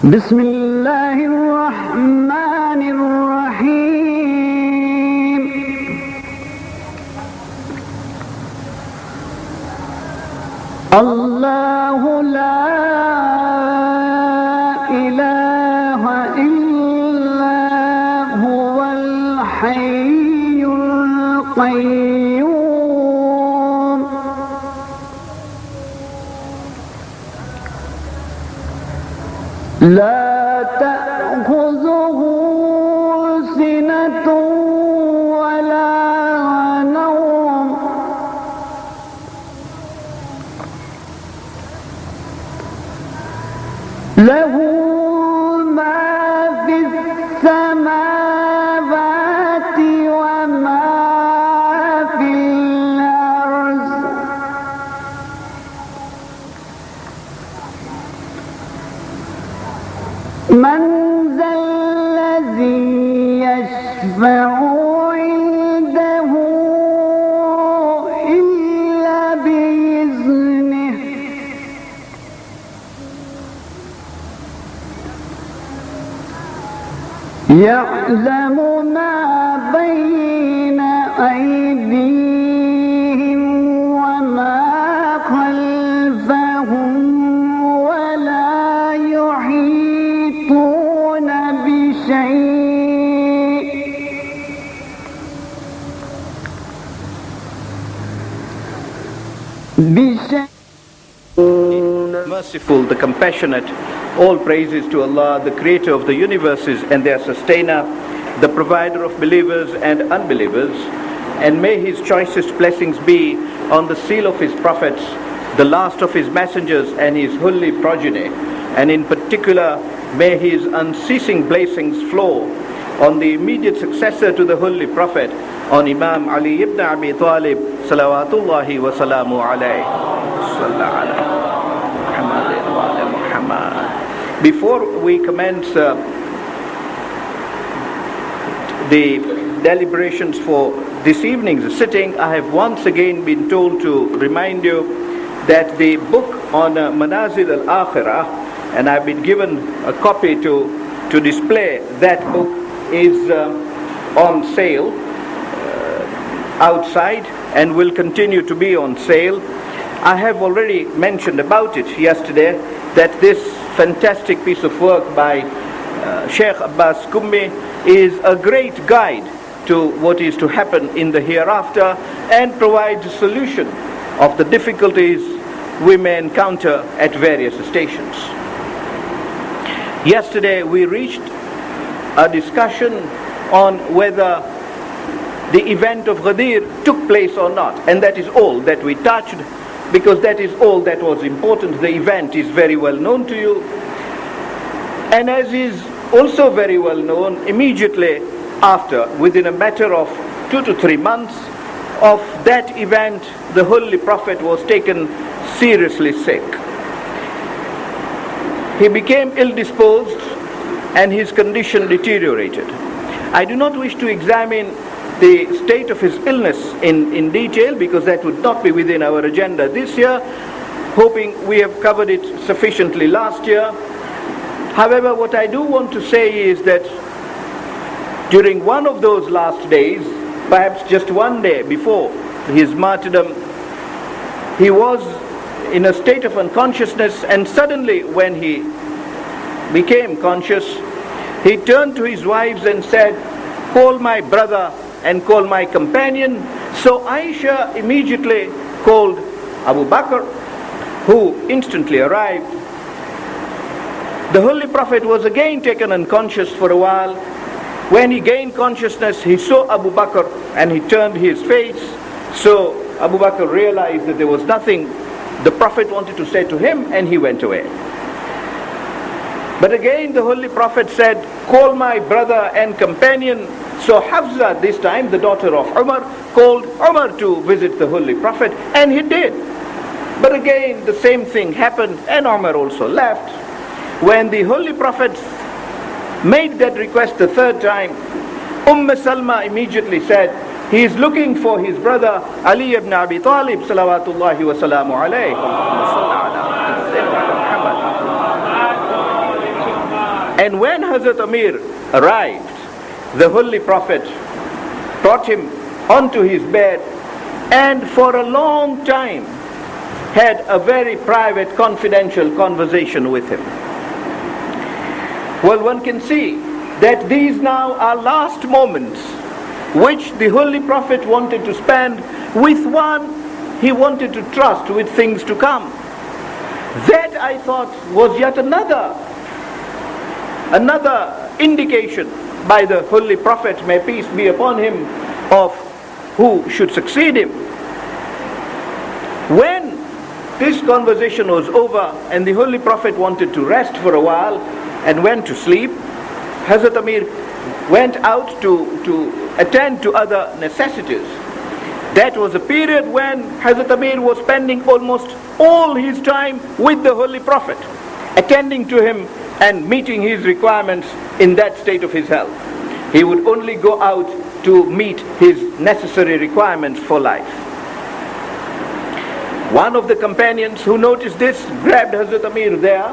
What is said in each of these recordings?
بسم الله الرحمن الرحيم الله لا إله إلا هو الحي القيوم لا تأخذه سنة ولا نوم له ما في السماوات وما في الأرض من ذا الذي يشفع عنده إلا بإذنه يعلم ما بين أيديهم وما خلفهم ولا يحيطون بشيء Merciful, the compassionate, all praises to Allah, the creator of the universes and their sustainer, the provider of believers and unbelievers, and may his choicest blessings be on the seal of his prophets, the last of his messengers and his holy progeny, and in particular may his unceasing blessings flow on the immediate successor to the holy prophet, on Imam Ali ibn Abi Talib, salawatullahi wa salamu alayhi. Before we commence the deliberations for this evening's sitting, I have once again been told to remind you that the book on Manazil al-Akhirah, and I've been given a copy to display that book, is on sale outside and will continue to be on sale. I have already mentioned about it yesterday that this fantastic piece of work by Sheikh Abbas Kummi is a great guide to what is to happen in the hereafter and provides a solution of the difficulties we may encounter at various stations. Yesterday we reached a discussion on whether the event of Ghadir took place or not, and that is all that we touched, because that is all that was important. The event is very well known to you, and as is also very well known, immediately after, within a matter of 2 to 3 months of that event, the Holy Prophet was taken seriously sick. He became ill-disposed and his condition deteriorated. I do not wish to examine the state of his illness in detail, because that would not be within our agenda this year, hoping we have covered it sufficiently last year. However, what I do want to say is that during one of those last days, perhaps just one day before his martyrdom, he was in a state of unconsciousness, and suddenly when he became conscious, he turned to his wives and said, "Call my brother and call my companion." So Aisha immediately called Abu Bakr, who instantly arrived. The Holy Prophet was again taken unconscious for a while. When he gained consciousness, he saw Abu Bakr and he turned his face. So Abu Bakr realized that there was nothing the Prophet wanted to say to him, and he went away. But again the Holy Prophet said, "Call my brother and companion." So Hafsa, this time the daughter of Umar, called Umar to visit the Holy Prophet, and he did. But again the same thing happened, and Umar also left. When the Holy Prophet made that request the third time, Salma immediately said, he is looking for his brother Ali ibn Abi Talib, salawatullahi wa salamu alayhi. And when Hazrat Amir arrived, the Holy Prophet brought him onto his bed and for a long time had a very private, confidential conversation with him. Well, one can see that these now are last moments which the Holy Prophet wanted to spend with one he wanted to trust with things to come. That, I thought, was yet another indication by the Holy Prophet, may peace be upon him, of who should succeed him. When this conversation was over and the Holy Prophet wanted to rest for a while and went to sleep, Hazrat Amir went out to attend to other necessities. That was a period when Hazrat Amir was spending almost all his time with the Holy Prophet, attending to him and meeting his requirements in that state of his health. He would only go out to meet his necessary requirements for life. One of the companions who noticed this grabbed Hazrat Amir there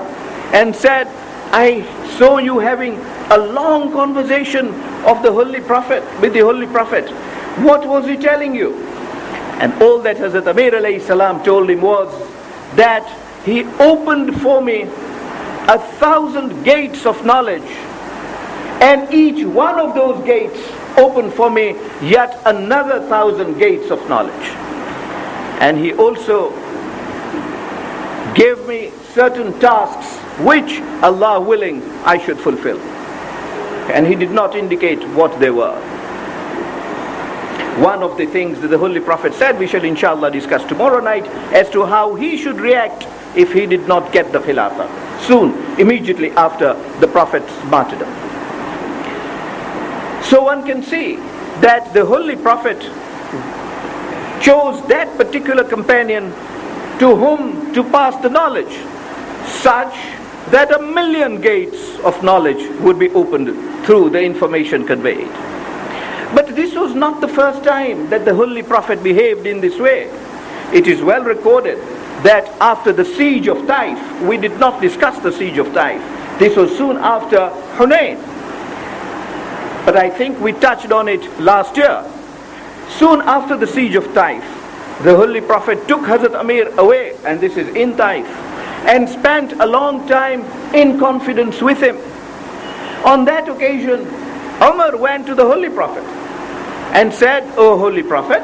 and said, "I saw you having a long conversation of the Holy Prophet, with the Holy Prophet. What was he telling you?" And all that Hazrat Amir alayhi salam told him was that he opened for me 1,000 gates of knowledge, and each one of those gates opened for me yet another 1,000 gates of knowledge. And he also gave me certain tasks which, Allah willing, I should fulfill. And he did not indicate what they were. One of the things that the Holy Prophet said, we shall inshallah discuss tomorrow night, as to how he should react if he did not get the Khilafah soon, immediately after the Prophet's martyrdom. So one can see that the Holy Prophet chose that particular companion to whom to pass the knowledge, such that 1,000,000 gates of knowledge would be opened through the information conveyed. But this was not the first time that the Holy Prophet behaved in this way. It is well recorded that after the siege of Taif, we did not discuss the siege of Taif. This was soon after Hunayn. But I think we touched on it last year. Soon after the siege of Taif, the Holy Prophet took Hazrat Amir away, and this is in Taif, and spent a long time in confidence with him. On that occasion, Umar went to the Holy Prophet and said, "O Holy Prophet,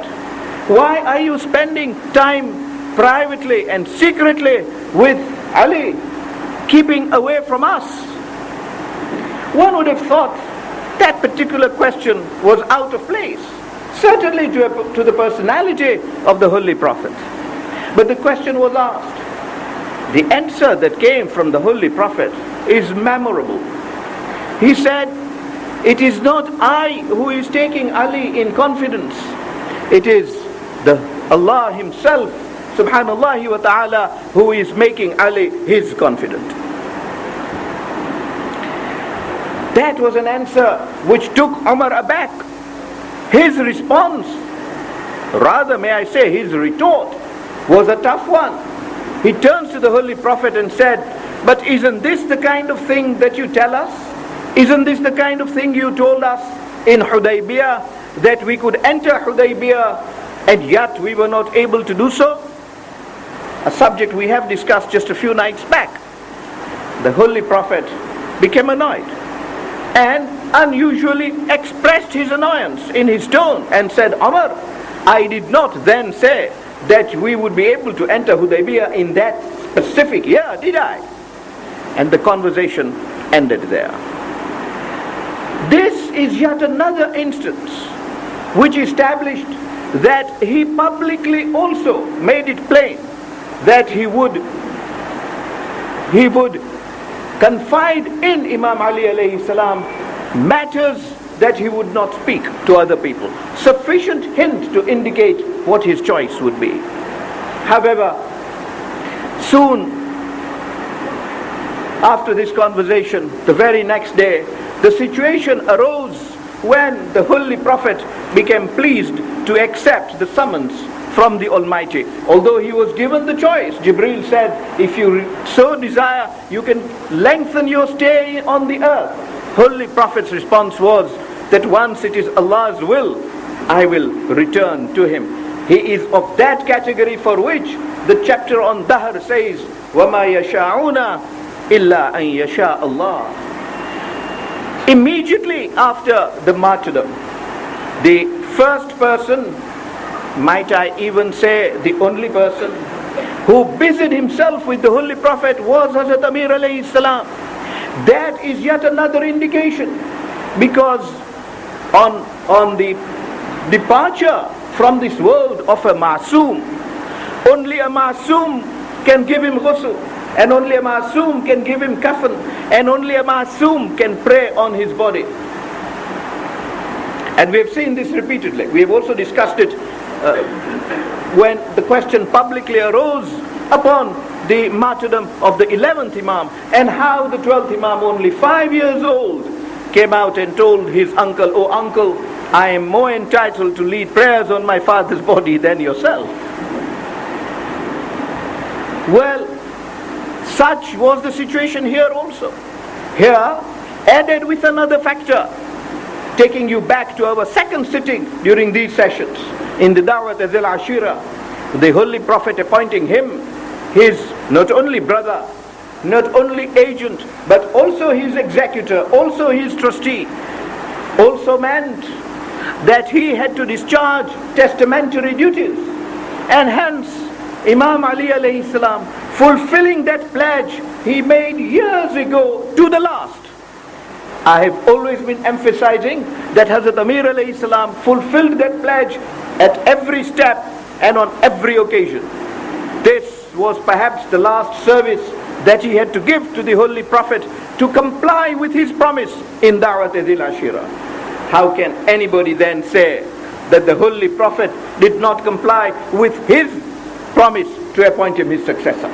why are you spending time privately and secretly with Ali, keeping away from us?" One would have thought that particular question was out of place, certainly to the personality of the Holy Prophet. But the question was asked. The answer that came from the Holy Prophet is memorable. He said, "It is not I who is taking Ali in confidence. It is Allah Himself, subhanallah wa ta'ala, who is making Ali His confidant." That was an answer which took Umar aback. His response, rather may I say his retort, was a tough one. He turns to the Holy Prophet and said, "But isn't this the kind of thing that you tell us? Isn't this the kind of thing you told us in Hudaybiyah, that we could enter Hudaybiyah and yet we were not able to do so?" A subject we have discussed just a few nights back. The Holy Prophet became annoyed and unusually expressed his annoyance in his tone and said, "Umar, I did not then say that we would be able to enter Hudaybiyah in that specific year, did I?" And the conversation ended there. This is yet another instance which established that he publicly also made it plain that he would confide in Imam Ali alayhi salam matters that he would not speak to other people. Sufficient hint to indicate what his choice would be. However, soon after this conversation, the very next day, the situation arose when the Holy Prophet became pleased to accept the summons from the Almighty. Although he was given the choice, Jibreel said, if you so desire, you can lengthen your stay on the earth. Holy Prophet's response was that once it is Allah's will, I will return to him. He is of that category for which the chapter on Dahr says, وَمَا يَشَاءُونَ إِلَّا أَن يَشَاءَ اللَّهِ. Immediately after the martyrdom, the first person, might I even say the only person, who busied himself with the Holy Prophet was Hazrat Amir alayhi salam. That is yet another indication, because on the departure from this world of a Masoom, only a Masoom can give him ghusl, and only a Masoom can give him kafan, and only a Masoom can pray on his body. And we have seen this repeatedly. We have also discussed it when the question publicly arose upon the martyrdom of the 11th Imam, and how the 12th Imam, only 5 years old, came out and told his uncle, "Oh uncle, I am more entitled to lead prayers on my father's body than yourself." Well, such was the situation here also. Here, added with another factor, taking you back to our second sitting during these sessions, in the Dawat Azil Ashira, the Holy Prophet appointing him his not only brother, not only agent, but also his executor, also his trustee, also meant that he had to discharge testamentary duties. And hence, Imam Ali alayhi salam, fulfilling that pledge he made years ago to the last. I have always been emphasizing that Hazrat Amir alayhi salam fulfilled that pledge at every step and on every occasion. This was perhaps the last service that he had to give to the Holy Prophet to comply with his promise in Da'wat Azil Ashira. How can anybody then say that the Holy Prophet did not comply with his promise to appoint him his successor?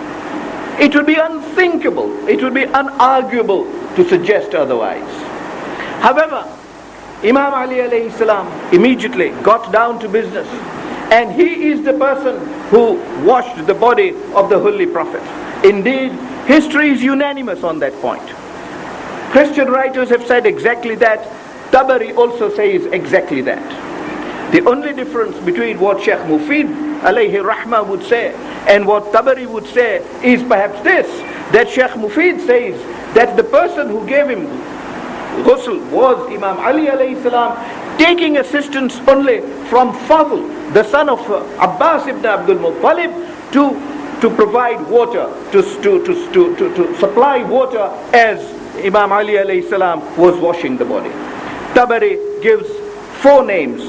It would be unthinkable, it would be unarguable to suggest otherwise. However, Imam Ali alayhi salam immediately got down to business, and he is the person who washed the body of the Holy Prophet. Indeed, history is unanimous on that point. Christian writers have said exactly that. Tabari also says exactly that. The only difference between what Sheikh Mufid alayhi rahmah would say and what Tabari would say is perhaps this, that Sheikh Mufid says that the person who gave him ghusl was Imam Ali alayhi salam, taking assistance only from Fadl, the son of Abbas ibn Abdul Muttalib, to provide water, to supply water as Imam Ali alayhi salam was washing the body. Tabari gives 4 names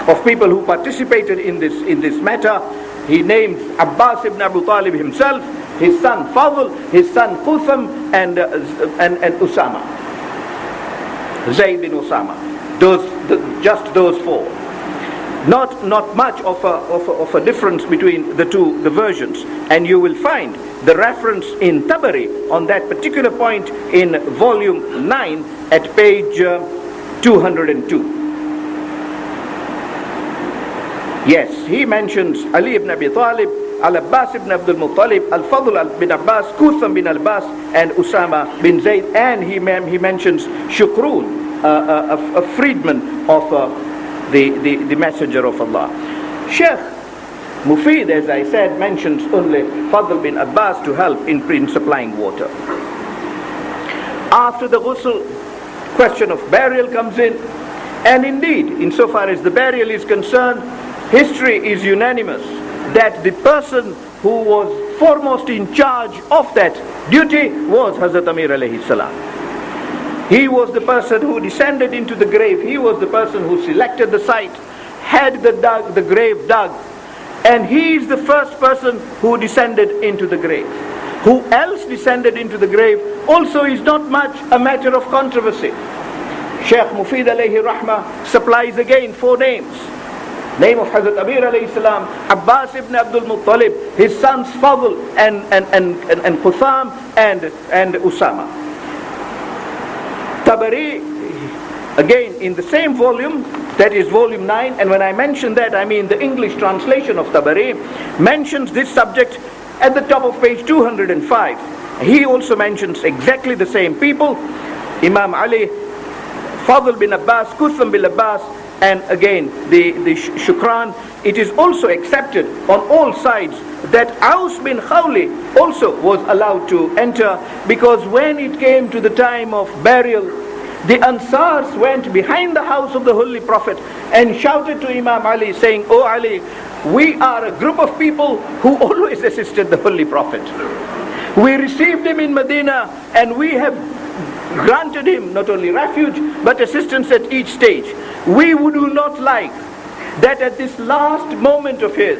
of people who participated in this matter. He names Abbas ibn Abu Talib himself, his son Fadl, his son Qutham, and Usama, Zayd bin Usama. Just those 4. Not much of a difference between the versions, and you will find the reference in Tabari on that particular point in volume 9 at page 202. Yes, he mentions Ali ibn Abi Talib, Al-Abbas ibn Abdul Muttalib, Al-Fadl bin Abbas, Qutham bin Abbas, and Usama bin Zayd, and he mentions Shukrun, a freedman of the messenger of Allah. Sheikh Mufid, as I said, mentions only Fadl bin Abbas to help in supplying water. After the ghusl, question of burial comes in, and indeed, insofar as the burial is concerned, history is unanimous that the person who was foremost in charge of that duty was Hazrat Amir alayhi salam. He was the person who descended into the grave. He was the person who selected the site, had the grave dug, and he is the first person who descended into the grave. Who else descended into the grave also is not much a matter of controversy. Sheikh Mufid alayhi rahmah supplies again 4 names. Name of Hazrat Amir alayhi salam, Abbas ibn Abdul Muttalib, his sons Fadl and Qutham and Usama. Tabari again in the same volume, that is volume 9, and when I mention that, I mean the English translation of Tabari, mentions this subject at the top of page 205. He also mentions exactly the same people, Imam Ali, Fadl bin Abbas, Kutham bin Abbas, and again the Shukran. It is also accepted on all sides that Aus bin Khawli also was allowed to enter, because when it came to the time of burial, the Ansars went behind the house of the Holy Prophet and shouted to Imam Ali saying, "Oh Ali, we are a group of people who always assisted the Holy Prophet. We received him in Medina and we have granted him not only refuge but assistance at each stage. We would not like that at this last moment of his,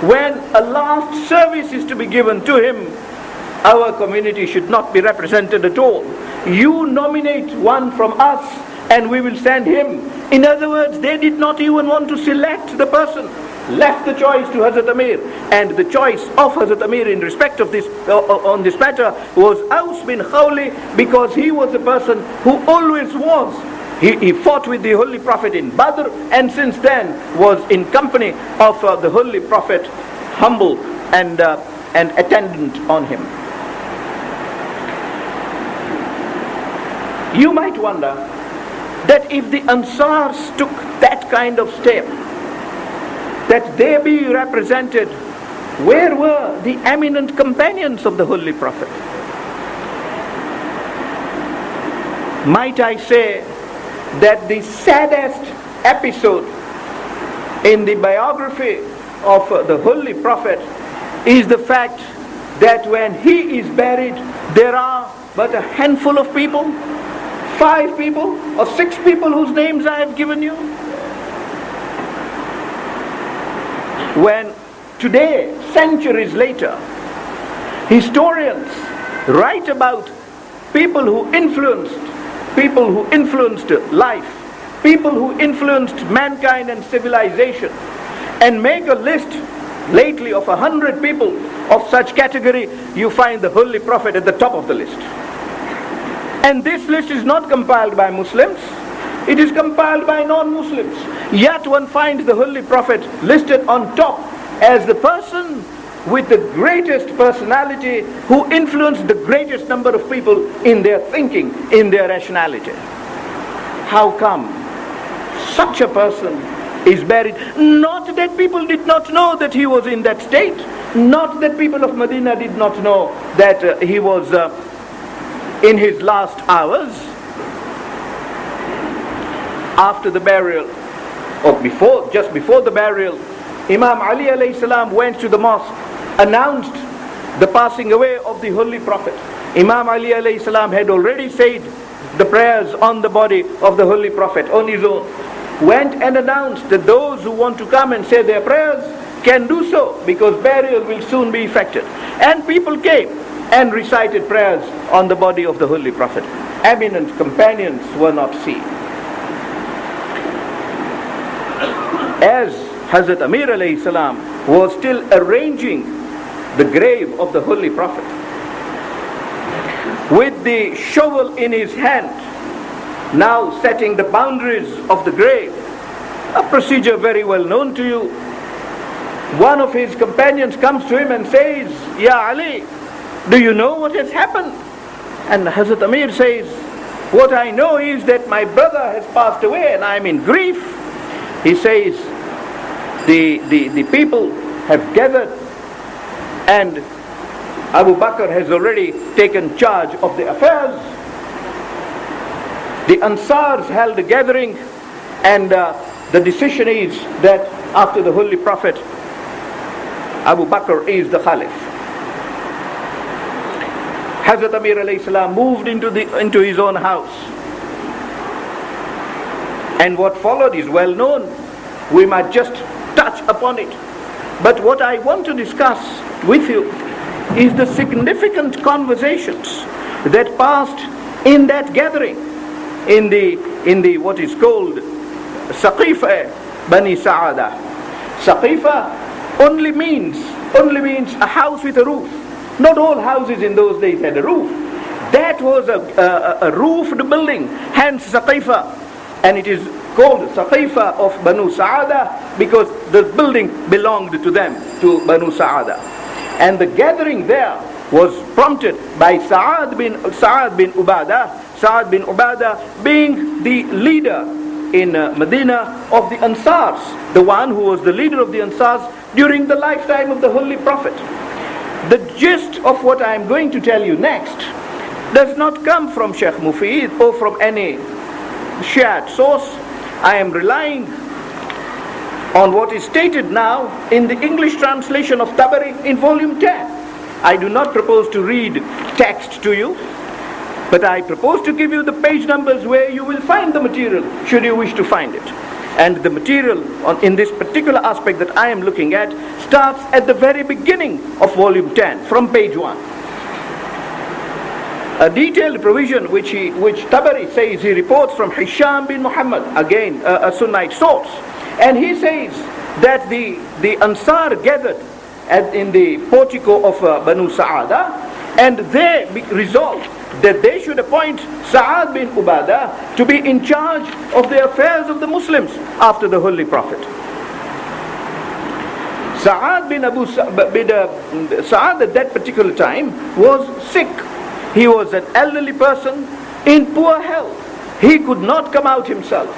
when a last service is to be given to him, our community should not be represented at all. You nominate one from us and we will send him." In other words, they did not even want to select the person, left the choice to Hazrat Amir, and the choice of Hazrat Amir in respect of this on this matter was Aus bin Khawli, because he was a person who always was. He fought with the Holy Prophet in Badr, and since then was in company of the Holy Prophet, humble and attendant on him. You might wonder that if the Ansars took that kind of step, that they be represented, where were the eminent companions of the Holy Prophet? Might I say that the saddest episode in the biography of the Holy Prophet is the fact that when he is buried, there are but a handful of people, 5 people or 6 people whose names I have given you. When today, centuries later, historians write about people who influenced life, people who influenced mankind and civilization, and make a list lately of 100 people of such category, you find the Holy Prophet at the top of the list. And this list is not compiled by Muslims, it is compiled by non-Muslims. Yet one finds the Holy Prophet listed on top as the person with the greatest personality, who influenced the greatest number of people in their thinking, in their rationality. How come such a person is buried? Not that people did not know that he was in that state, not that people of Medina did not know that he was in his last hours. After the burial, or just before the burial, Imam Ali alayhi salam went to the mosque, announced the passing away of the Holy Prophet. Imam Ali alayhi salam had already said the prayers on the body of the Holy Prophet on his own. Went and announced that those who want to come and say their prayers can do so, because burial will soon be effected. And people came and recited prayers on the body of the Holy Prophet. Eminent companions were not seen. As Hazrat Amir alayhi salam was still arranging the grave of the Holy Prophet, with the shovel in his hand, now setting the boundaries of the grave, a procedure very well known to you, one of his companions comes to him and says, "Ya Ali, do you know what has happened?" And Hazrat Amir says, "What I know is that my brother has passed away and I am in grief." He says, the people have gathered and Abu Bakr has already taken charge of the affairs. The Ansars held a gathering, and the decision is that after the Holy Prophet, Abu Bakr is the Khalif. Hazrat Amir alayhi salam moved into his own house, and what followed is well known. We might just touch upon it. But what I want to discuss with you is the significant conversations that passed in that gathering, in the what is called Saqifa Bani Sa'ada. Saqifa only means a house with a roof. Not all houses in those days had a roof. That was a roofed building, hence Saqifa. and it is called Saqifa of Banu Sa'ada because the building belonged to them, to Banu Sa'ada. And the gathering there was prompted by Sa'ad bin Ubadah. Sa'ad bin Ubadah being the leader in Medina of the Ansars, the one who was the leader of the Ansars during the lifetime of the Holy Prophet. The gist of what I am going to tell you next does not come from Sheikh Mufid or from any shared source. I am relying on what is stated now in the English translation of Tabari in volume 10. I do not propose to read text to you, but I propose to give you the page numbers where you will find the material, should you wish to find it. And the material in this particular aspect that I am looking at starts at the very beginning of volume 10, from page 1. A detailed provision which Tabari says he reports from Hisham bin Muhammad, again a Sunnite source. And he says that the Ansar gathered in the portico of Banu Sa'ada, and they resolved that they should appoint Sa'ad bin Ubadah to be in charge of the affairs of the Muslims after the Holy Prophet. Sa'ad Sa'ad at that particular time was sick. He was an elderly person in poor health. He could not come out himself,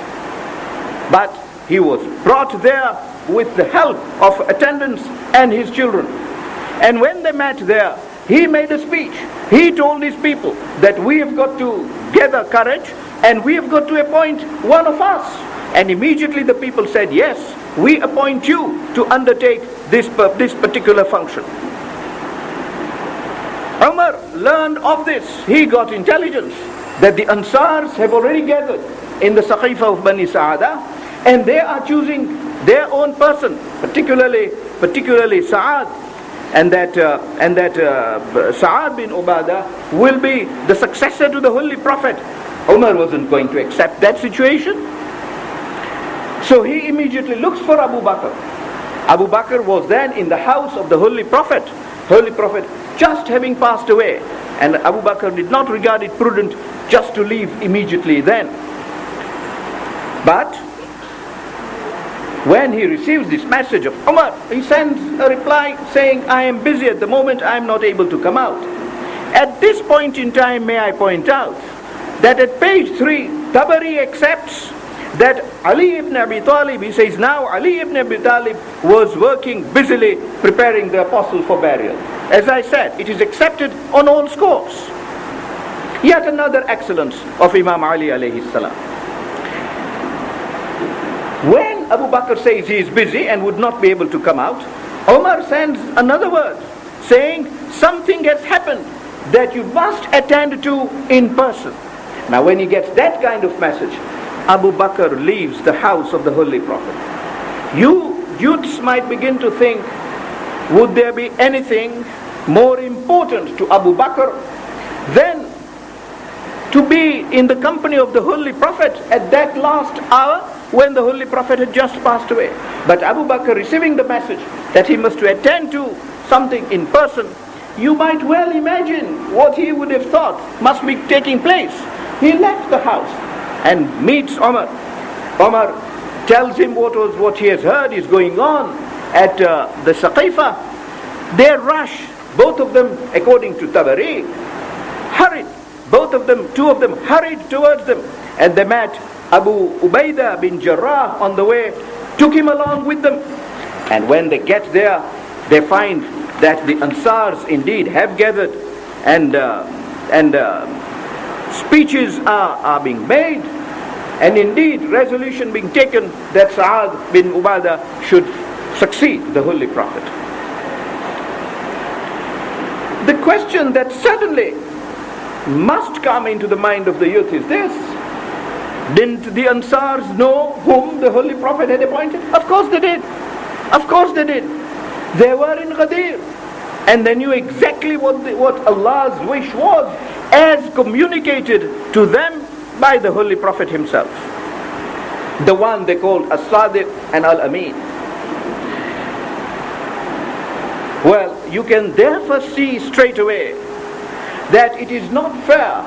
but he was brought there with the help of attendants and his children. And when they met there, he made a speech. He told his people that we have got to gather courage and we have got to appoint one of us. And immediately the people said, yes, we appoint you to undertake this particular function. Umar learned of this. He got intelligence that the Ansars have already gathered in the Saqifa of Bani Sa'ada, and they are choosing their own person, particularly Sa'ad, and that Sa'ad bin Ubadah will be the successor to the Holy Prophet. Umar wasn't going to accept that situation. So he immediately looks for Abu Bakr. Abu Bakr was then in the house of the Holy Prophet. Holy Prophet just having passed away, and Abu Bakr did not regard it prudent just to leave immediately then. But when he receives this message of Umar, he sends a reply saying, I am busy at the moment, I am not able to come out. At this point in time, may I point out that at page 3, Tabari accepts that Ali ibn Abi Talib, he says, now Ali ibn Abi Talib was working busily preparing the apostle for burial. As I said, it is accepted on all scores. Yet another excellence of Imam Ali alayhi salam. When Abu Bakr says he is busy and would not be able to come out, Umar sends another word saying something has happened that you must attend to in person. Now when he gets that kind of message, Abu Bakr leaves the house of the Holy Prophet. You youths might begin to think, would there be anything more important to Abu Bakr than to be in the company of the Holy Prophet at that last hour when the Holy Prophet had just passed away? But Abu Bakr, receiving the message that he must attend to something in person, you might well imagine what he would have thought must be taking place. He left the house and meets Umar. Umar tells him what he has heard is going on at the Saqifa. They rush, both of them, according to Tabari, hurried. Two of them hurried towards them, and they met Abu Ubaidah bin Jarrah on the way, took him along with them. And when they get there, they find that the Ansars indeed have gathered, and speeches are being made, and indeed resolution being taken that Sa'ad bin Ubadah should succeed the Holy Prophet. The question that suddenly must come into the mind of the youth is this: didn't the Ansars know whom the Holy Prophet had appointed? Of course they did. Of course they did. They were in Ghadir, and they knew exactly what Allah's wish was, as communicated to them by the Holy Prophet himself, the one they called As-Sadiq and Al-Amin. Well, you can therefore see straight away that it is not fair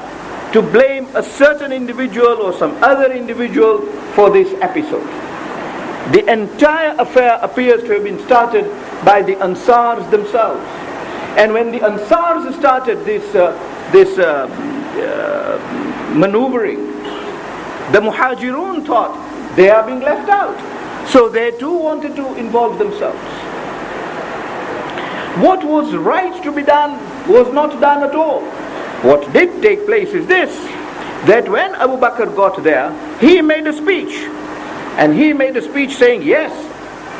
to blame a certain individual or some other individual for this episode. The entire affair appears to have been started by the Ansars themselves. And when the Ansars started this maneuvering, the Muhajirun thought they are being left out. So they too wanted to involve themselves. What was right to be done was not done at all. What did take place is this, that when Abu Bakr got there, he made a speech. And he made a speech saying, yes,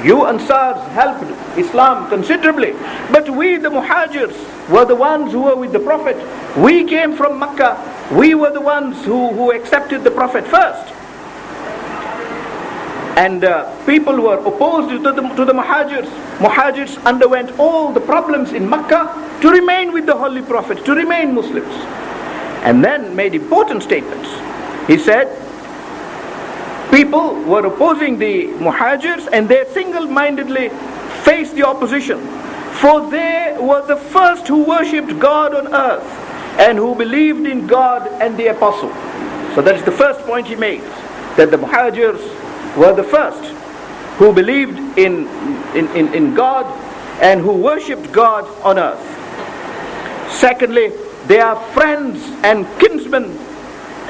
you Ansars helped Islam considerably, but we the Muhajirs were the ones who were with the Prophet. We came from Makkah. We were the ones who accepted the Prophet first. And people who were opposed to the Muhajirs underwent all the problems in Makkah to remain with the Holy Prophet, to remain Muslims. And then made important statements. He said, people were opposing the Muhajirs and they single-mindedly faced the opposition. For they were the first who worshipped God on earth and who believed in God and the Apostle. So that is the first point he made, that the Muhajirs were the first who believed in God and who worshipped God on earth. Secondly, they are friends and kinsmen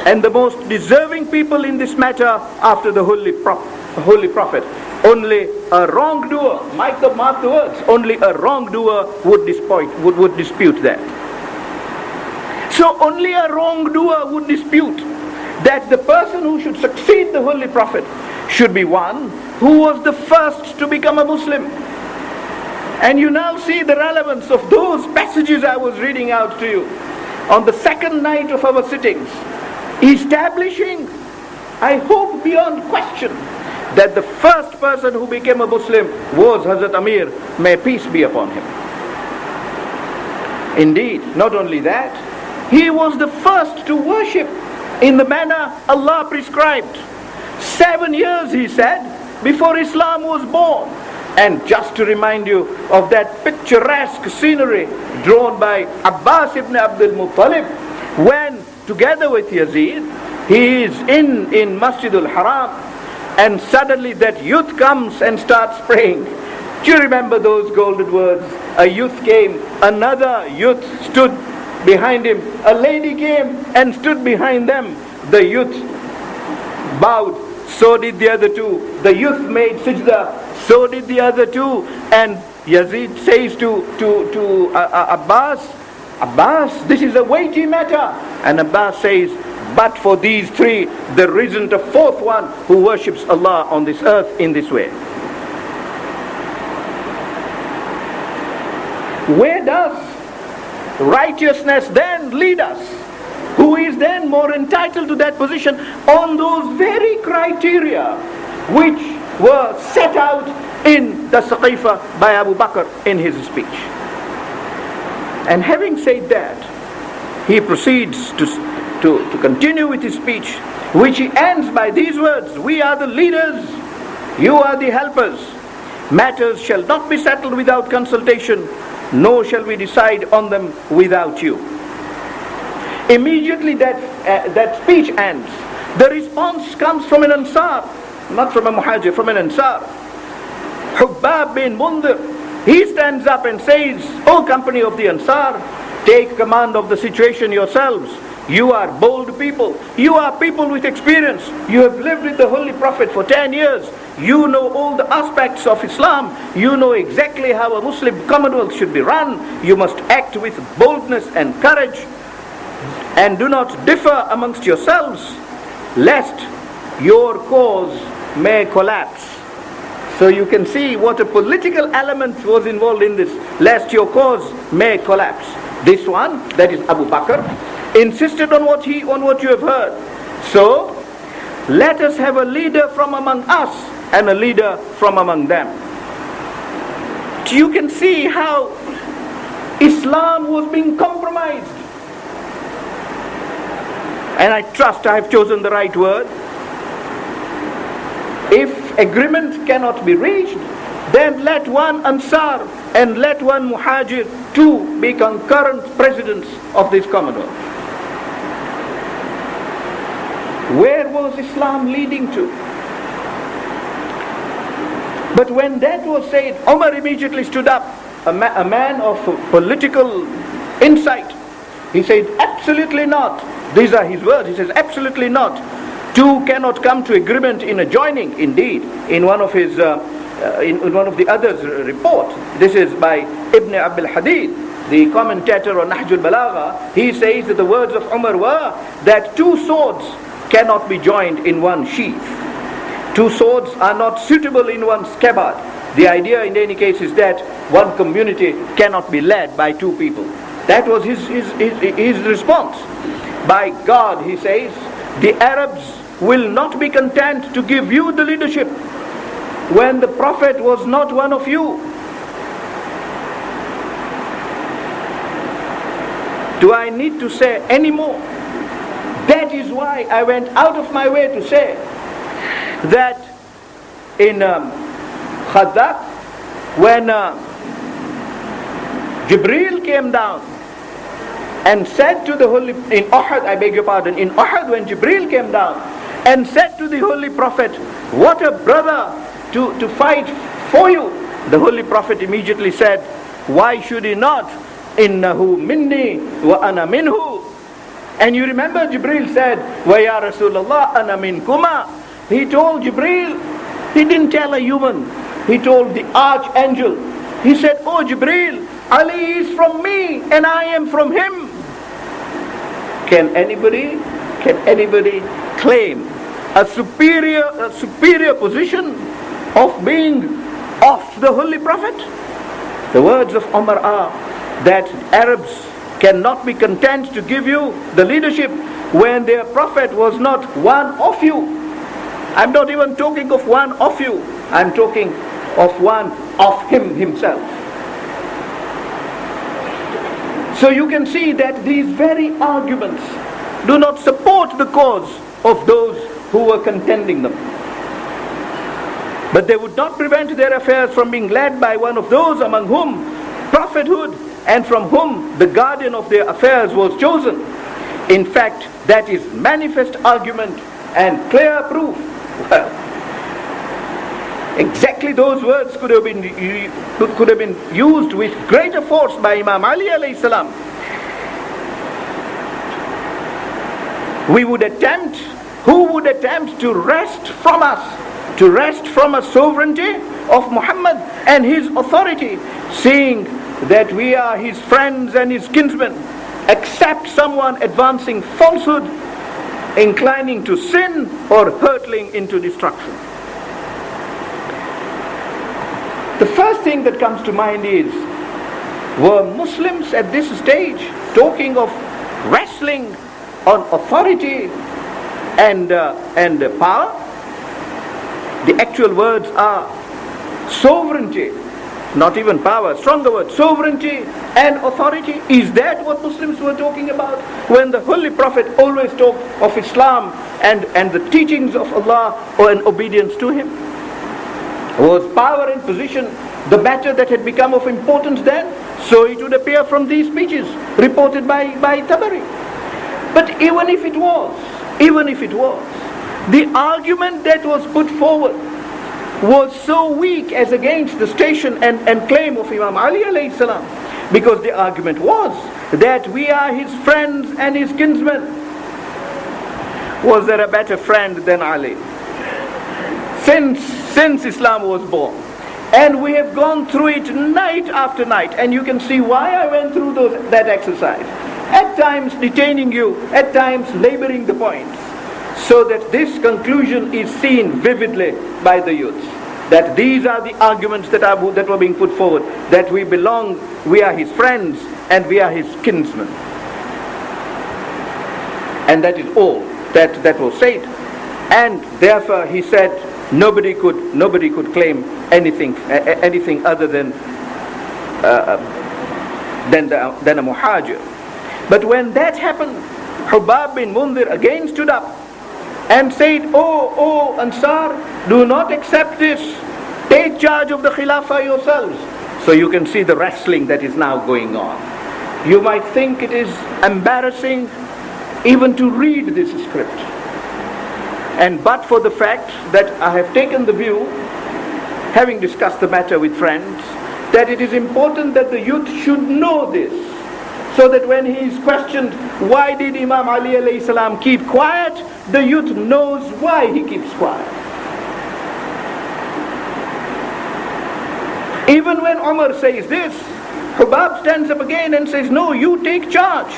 and the most deserving people in this matter after the Holy Prophet. Only a wrongdoer, mark the words, only a wrongdoer would dispute that. So only a wrongdoer would dispute that the person who should succeed the Holy Prophet should be one who was the first to become a Muslim. And you now see the relevance of those passages I was reading out to you on the second night of our sittings, establishing, I hope beyond question, that the first person who became a Muslim was Hazrat Amir, may peace be upon him. Indeed, not only that, he was the first to worship in the manner Allah prescribed. 7 years, he said, before Islam was born. And just to remind you of that picturesque scenery drawn by Abbas ibn Abdul Muttalib, when together with Yazid, he is in Masjid al-Haram, and suddenly that youth comes and starts praying. Do you remember those golden words? A youth came, another youth stood behind him, a lady came and stood behind them. The youth bowed, so did the other two. The youth made sajda, so did the other two. And Yazid says to Abbas, this is a weighty matter. And Abbas says, but for these three, there isn't a fourth one who worships Allah on this earth in this way. Where does righteousness then lead us? Who is then more entitled to that position on those very criteria which were set out in the Saqifa by Abu Bakr in his speech? And having said that, he proceeds to continue with his speech, which he ends by these words: we are the leaders, you are the helpers. Matters shall not be settled without consultation, nor shall we decide on them without you. Immediately that speech ends. The response comes from an Ansar, not from a Muhajir, from an Ansar. Hubbab bin Mundhir, he stands up and says, O company of the Ansar, take command of the situation yourselves. You are bold people. You are people with experience. You have lived with the Holy Prophet for 10 years. You know all the aspects of Islam. You know exactly how a Muslim commonwealth should be run. You must act with boldness and courage. And do not differ amongst yourselves, lest your cause may collapse. So you can see what a political element was involved in this, lest your cause may collapse. This one, that is Abu Bakr, insisted on what you have heard. So let us have a leader from among us and a leader from among them. You can see how Islam was being compromised. And I trust I have chosen the right word. If agreement cannot be reached, then let one Ansar and let one Muhajir, two be concurrent presidents of this commonwealth. Where was Islam leading to? But when that was said, Umar immediately stood up, a man of political insight. He said, absolutely not. These are his words. He says, absolutely not. Two cannot come to agreement in adjoining. Indeed, in one of his, in one of the others' report, this is by Ibn Abdul Hadid, the commentator on Nahjul Balagha, he says that the words of Umar were that two swords cannot be joined in one sheath. Two swords are not suitable in one scabbard. The idea in any case is that one community cannot be led by two people. That was his response. By God, he says, the Arabs will not be content to give you the leadership when the Prophet was not one of you. Do I need to say any more? That is why I went out of my way to say that in Khandaq, when Jibreel came down and said to the Holy, in Uhud, I beg your pardon, in Uhud when Jibreel came down and said to the Holy Prophet, what a brother to fight for you. The Holy Prophet immediately said, why should he not? Innahu minni wa ana minhu. And you remember Jibreel said, wa ya Rasulullah ana minkuma. He told Jibreel, he didn't tell a human, he told the archangel. He said, oh Jibreel, Ali is from me and I am from him. Can anybody claim a superior position of being of the Holy Prophet? The words of Umar are that Arabs cannot be content to give you the leadership when their Prophet was not one of you. I'm not even talking of one of you, I'm talking of one of him himself. So you can see that these very arguments do not support the cause of those who were contending them. But they would not prevent their affairs from being led by one of those among whom prophethood and from whom the guardian of their affairs was chosen. In fact, that is manifest argument and clear proof. Well, exactly those words could have been used with greater force by Imam Ali alayhi salam. Who would attempt to wrest from a sovereignty of Muhammad and his authority, seeing that we are his friends and his kinsmen, except someone advancing falsehood, inclining to sin, or hurtling into destruction. The first thing that comes to mind is, were Muslims at this stage talking of wrestling on authority and power? The actual words are sovereignty, not even power, stronger word, sovereignty and authority. Is that what Muslims were talking about when the Holy Prophet always talked of Islam and the teachings of Allah and obedience to him? Was power and position the matter that had become of importance then? So it would appear from these speeches reported by Tabari. But even if it was, the argument that was put forward was so weak as against the station and claim of Imam Ali alayhi salam, because the argument was that we are his friends and his kinsmen. Was there a better friend than Ali since Islam was born? And we have gone through it night after night, and you can see why I went through that exercise, at times detaining you, at times laboring the points, so that this conclusion is seen vividly by the youths, that these are the arguments that were being put forward, that we are his friends and we are his kinsmen. And that is all that was said. And therefore he said nobody could claim anything other than a muhajir. But when that happened, Hubab bin Mundhir again stood up and said, oh Ansar, do not accept this. Take charge of the Khilafah yourselves. So you can see the wrestling that is now going on. You might think it is embarrassing even to read this script. And but for the fact that I have taken the view, having discussed the matter with friends, that it is important that the youth should know this, so that when he is questioned, why did Imam Ali alayhi salam keep quiet, the youth knows why he keeps quiet. Even when Umar says this, Hubab stands up again and says, no, you take charge.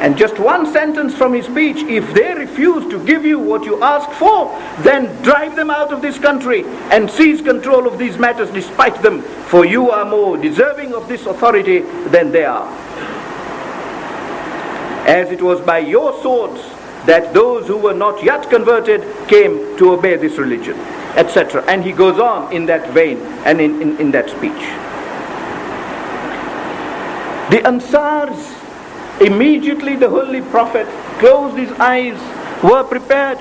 And just one sentence from his speech, if they refuse to give you what you ask for, then drive them out of this country and seize control of these matters despite them, for you are more deserving of this authority than they are. As it was by your swords that those who were not yet converted came to obey this religion, etc. And he goes on in that vein and in that speech. The Ansars, immediately the Holy Prophet closed his eyes, were prepared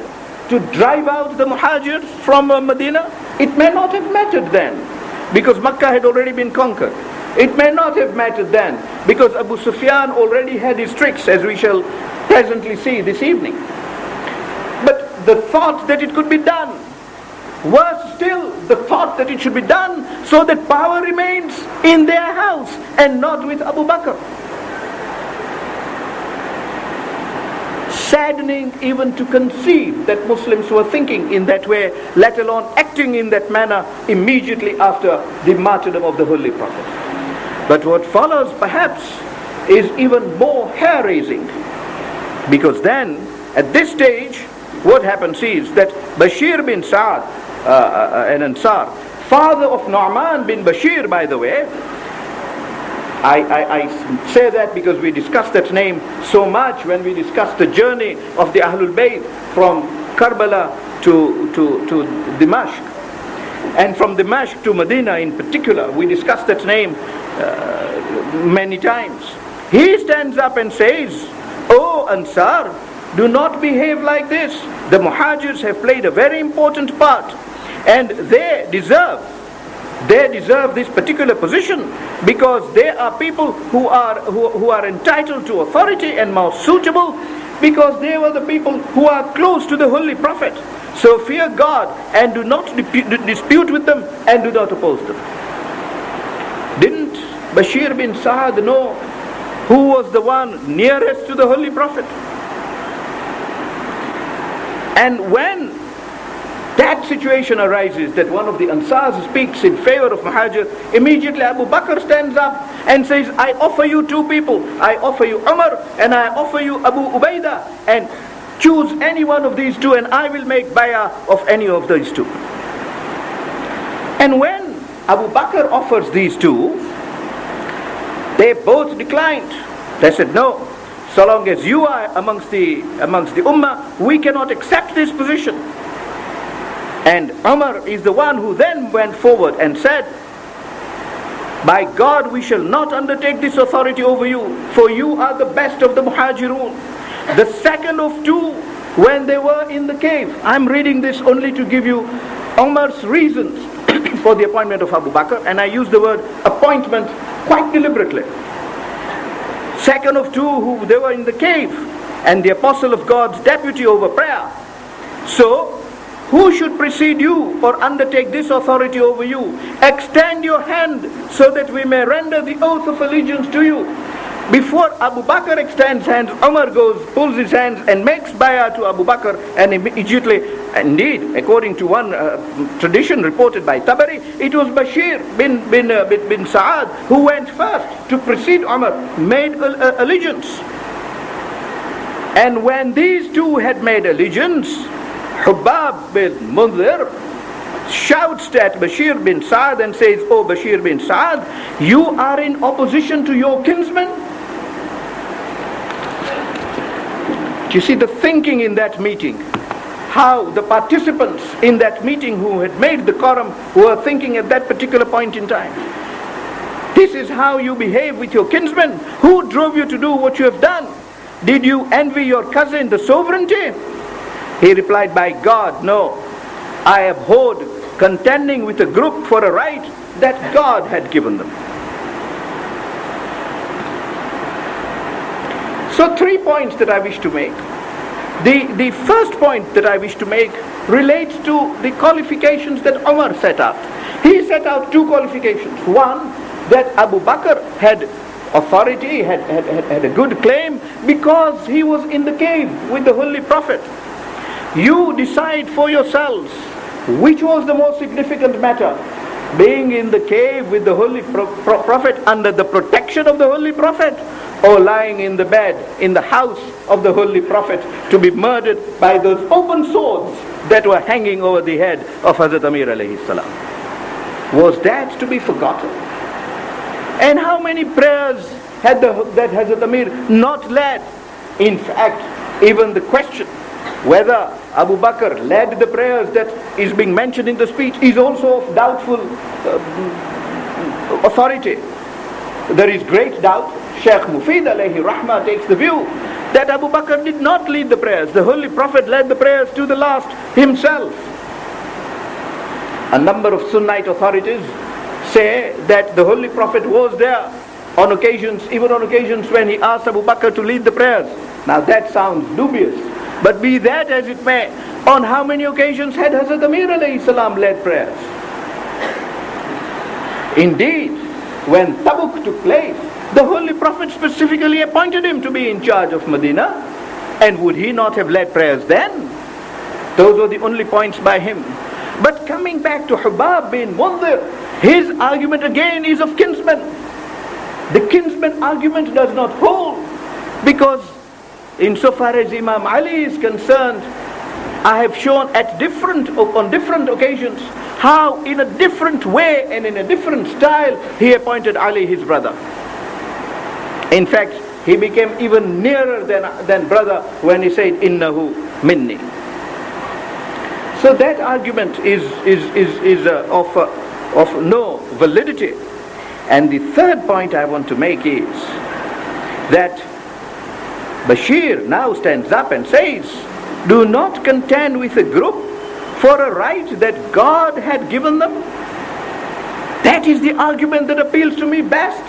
to drive out the Muhajirs from Medina. It may not have mattered then, because Makkah had already been conquered. It may not have mattered then, because Abu Sufyan already had his tricks, as we shall presently see this evening. But the thought that it could be done, worse still, the thought that it should be done so that power remains in their house and not with Abu Bakr. Saddening even to conceive that Muslims were thinking in that way, let alone acting in that manner immediately after the martyrdom of the Holy Prophet. But what follows perhaps is even more hair-raising, because then at this stage what happens is that Bashir bin Sa'ad, an Ansar, father of Nu'man bin Bashir, by the way, I say that because we discussed that name so much when we discussed the journey of the Ahlul Bayt from Karbala to Dimashq, and from Dimashq to Medina in particular. We discussed that name many times. He stands up and says, "Oh Ansar, do not behave like this. The Muhajirs have played a very important part, and they deserve this particular position, because they are people who are entitled to authority and more suitable, because they were the people who are close to the Holy Prophet. So fear God and do not dispute with them and do not oppose them." Didn't Bashir bin Sa'ad know who was the one nearest to the Holy Prophet? And when that situation arises, that one of the Ansars speaks in favor of Muhajir, immediately Abu Bakr stands up and says, "I offer you two people. I offer you Umar and I offer you Abu Ubaidah, and choose any one of these two and I will make bay'ah of any of these two." And when Abu Bakr offers these two, they both declined. They said, "No, so long as you are amongst the Ummah, we cannot accept this position." And Umar is the one who then went forward and said, "By God, we shall not undertake this authority over you, for you are the best of the Muhajirun." The second of two, when they were in the cave, I'm reading this only to give you Umar's reasons for the appointment of Abu Bakr, and I use the word appointment quite deliberately. Second of two, who they were in the cave, and the apostle of God's deputy over prayer. So, who should precede you or undertake this authority over you? Extend your hand so that we may render the oath of allegiance to you. Before Abu Bakr extends hands, Umar pulls his hands and makes bay'ah to Abu Bakr, and immediately, indeed, according to one tradition reported by Tabari, it was Bashir bin Sa'ad who went first to precede Umar, made allegiance. And when these two had made allegiance, Hubab bin Mundhir shouts at Bashir bin Sa'ad and says, "Oh Bashir bin Sa'ad, you are in opposition to your kinsman." You see the thinking in that meeting, how the participants in that meeting who had made the quorum were thinking at that particular point in time. This is how you behave with your kinsman. Who drove you to do what you have done? Did you envy your cousin the sovereignty? He replied, "By God, no. I abhorred contending with a group for a right that God had given them." So 3 points that I wish to make. The first point that I wish to make relates to the qualifications that Umar set out. He set out two qualifications. One, that Abu Bakr had authority, had a good claim because he was in the cave with the Holy Prophet. You decide for yourselves which was the most significant matter, being in the cave with the Holy Prophet under the protection of the Holy Prophet, or lying in the bed in the house of the Holy Prophet to be murdered by those open swords that were hanging over the head of Hazrat Amir alayhi salam. Was that to be forgotten? And how many prayers had that Hazrat Amir not led? In fact, even the question whether Abu Bakr led the prayers that is being mentioned in the speech is also of doubtful authority. There is great doubt. Shaykh Mufid alayhi rahmah takes the view that Abu Bakr did not lead the prayers. The Holy Prophet led the prayers to the last himself. A number of Sunnite authorities say that the Holy Prophet was there on occasions, even on occasions when he asked Abu Bakr to lead the prayers. Now that sounds dubious, but be that as it may, on how many occasions had Hazrat Amir alayhi salam led prayers? Indeed, when Tabuk took place, the Holy Prophet specifically appointed him to be in charge of Medina. And would he not have led prayers then? Those were the only points by him. But coming back to Hubab bin Mundhir, his argument again is of kinsmen. The kinsman argument does not hold, because insofar as Imam Ali is concerned, I have shown on different occasions how in a different way and in a different style he appointed Ali his brother. In fact, he became even nearer than brother when he said, Innahu minni. So that argument is of no validity. And the third point I want to make is that Bashir now stands up and says, do not contend with a group for a right that God had given them. That is the argument that appeals to me best.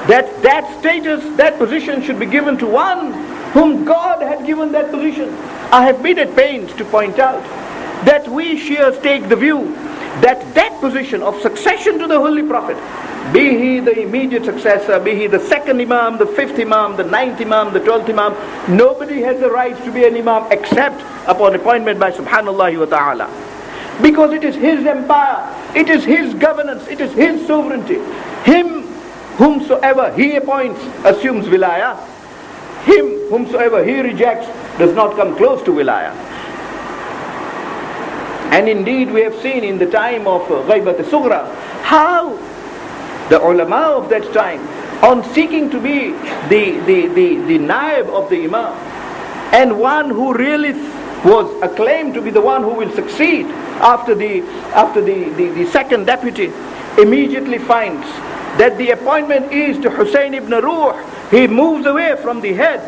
That status, that position should be given to one whom God had given that position. I have been at pains to point out that we Shias take the view that that position of succession to the Holy Prophet, be he the immediate successor, be he the second Imam, the fifth Imam, the ninth Imam, the 12th Imam, nobody has the right to be an Imam except upon appointment by Subhanallah wa ta'ala. Because it is his empire, it is his governance, it is his sovereignty. Him whomsoever he appoints assumes wilaya. Him whomsoever he rejects does not come close to wilaya. And indeed we have seen in the time of Ghaibat al-Sughra how the ulama of that time, on seeking to be the naib of the Imam, and one who really was acclaimed to be the one who will succeed after the second deputy, immediately finds that the appointment is to Hussein ibn Ruh. He moves away from the head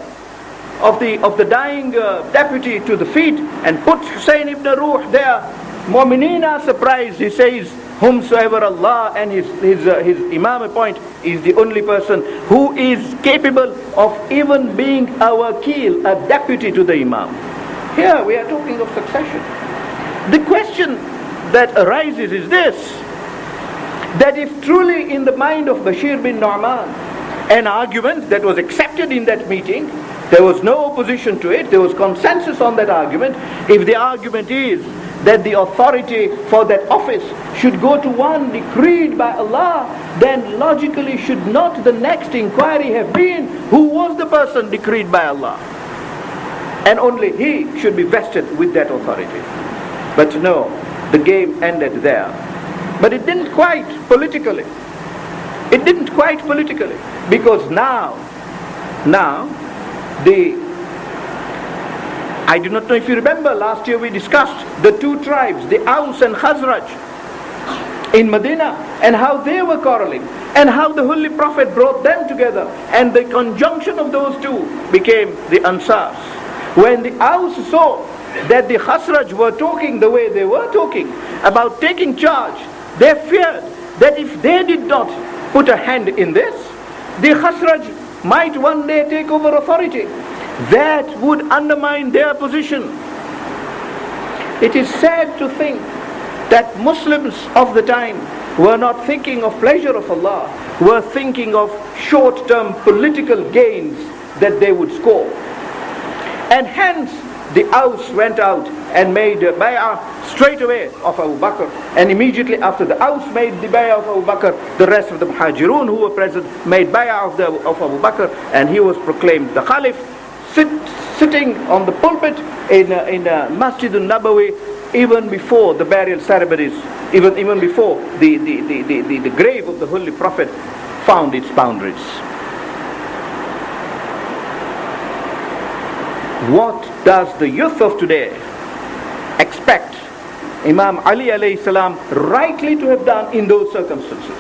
of the dying deputy to the feet and puts Hussein ibn Ruh there. Mu'mineen are surprised. He says, whomsoever Allah and his Imam appoint is the only person who is capable of even being a wakil, a deputy to the Imam. Here we are talking of succession. The question that arises is this, that if truly in the mind of Bashir bin Nu'man, an argument that was accepted in that meeting, there was no opposition to it, there was consensus on that argument, if the argument is that the authority for that office should go to one decreed by Allah, then logically should not the next inquiry have been, who was the person decreed by Allah? And only he should be vested with that authority. But no, the game ended there. But it didn't quite politically. It didn't quite politically. Because now, I do not know if you remember, last year we discussed the two tribes, the Aus and Khazraj in Medina, and how they were quarreling, and how the Holy Prophet brought them together, and the conjunction of those two became the Ansars. When the Aus saw that the Khazraj were talking the way they were talking about taking charge, they feared that if they did not put a hand in this, the Khazraj might one day take over authority. that would undermine their position. It is sad to think that Muslims of the time were not thinking of pleasure of Allah, were thinking of short-term political gains that they would score. And hence the Aus went out and made a bay'ah straight away of Abu Bakr, and immediately after the Aus made the bay'ah of Abu Bakr, the rest of the Muhajirun who were present made bay'ah of Abu Bakr, and he was proclaimed the Khalif, sitting on the pulpit in Masjid al-Nabawi, even before the burial ceremonies, even before the grave of the Holy Prophet found its boundaries. What does the youth of today expect Imam Ali alayhi salam rightly to have done in those circumstances?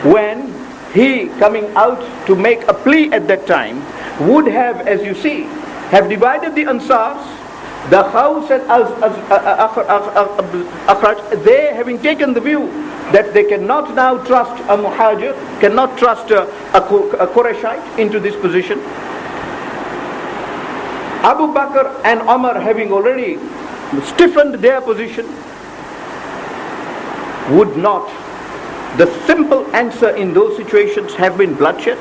When he, coming out to make a plea at that time, would have, as you see, have divided the Ansars, the Khaws and Akhraj, they having taken the view that they cannot now trust a Muhajir, cannot trust a Qurayshite into this position. Abu Bakr and Umar having already stiffened their position, would not the simple answer in those situations have been bloodshed?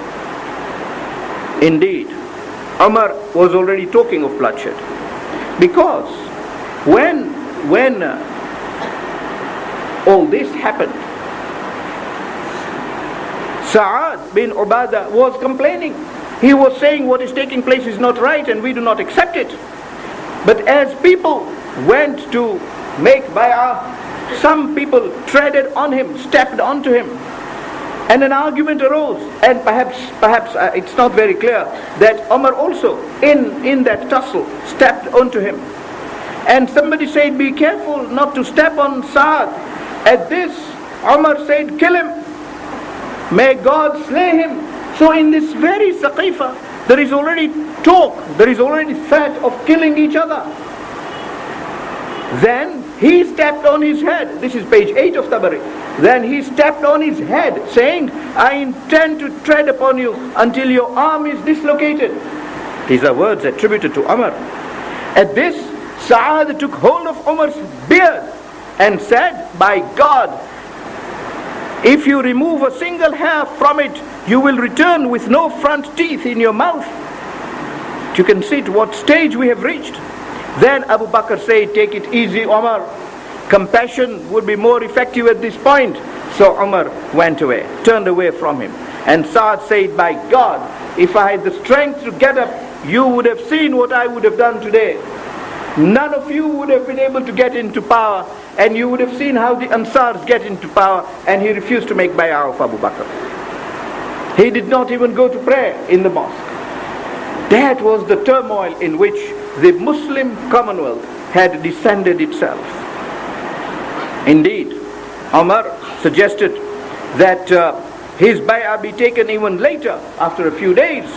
Indeed, Umar was already talking of bloodshed, because when all this happened, Sa'ad bin Ubadah was complaining. He was saying what is taking place is not right and we do not accept it. But as people went to make bay'ah, some people treaded on him, stepped onto him, and an argument arose. And perhaps it's not very clear that Umar also in that tussle stepped onto him. And somebody said, be careful not to step on Sa'ad. At this, Umar said, kill him. May God slay him. So in this very Saqifa, there is already talk, there is already threat of killing each other. Then he stepped on his head. This is page 8 of Tabari. Then he stepped on his head, saying, I intend to tread upon you until your arm is dislocated. These are words attributed to Umar. At this, Sa'ad took hold of Umar's beard and said, by God, if you remove a single hair from it, you will return with no front teeth in your mouth. You can see to what stage we have reached. Then Abu Bakr said, take it easy, Umar. Compassion would be more effective at this point. So Umar went away, turned away from him. And Sa'ad said, by God, if I had the strength to get up, you would have seen what I would have done today. None of you would have been able to get into power, and you would have seen how the Ansars get into power. And he refused to make bay'ah of Abu Bakr. He did not even go to pray in the mosque. That was the turmoil in which the Muslim Commonwealth had descended itself. Indeed, Umar suggested that his bay'ah be taken even later, after a few days.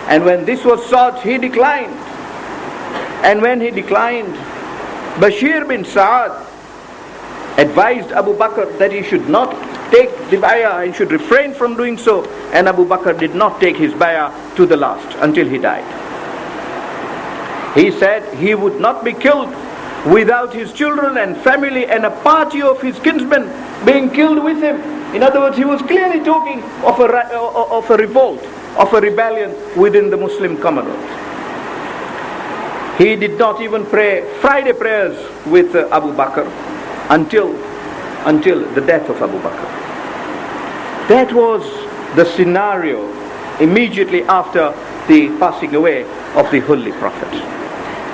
And when this was sought, he declined. And when he declined, Bashir bin Sa'ad advised Abu Bakr that he should not take the bay'ah and should refrain from doing so. And Abu Bakr did not take his bay'ah to the last, until he died. He said he would not be killed without his children and family and a party of his kinsmen being killed with him. In other words, he was clearly talking of a revolt, of a rebellion within the Muslim Commonwealth. He did not even pray Friday prayers with Abu Bakr until the death of Abu Bakr. That was the scenario immediately after the passing away of the Holy Prophet.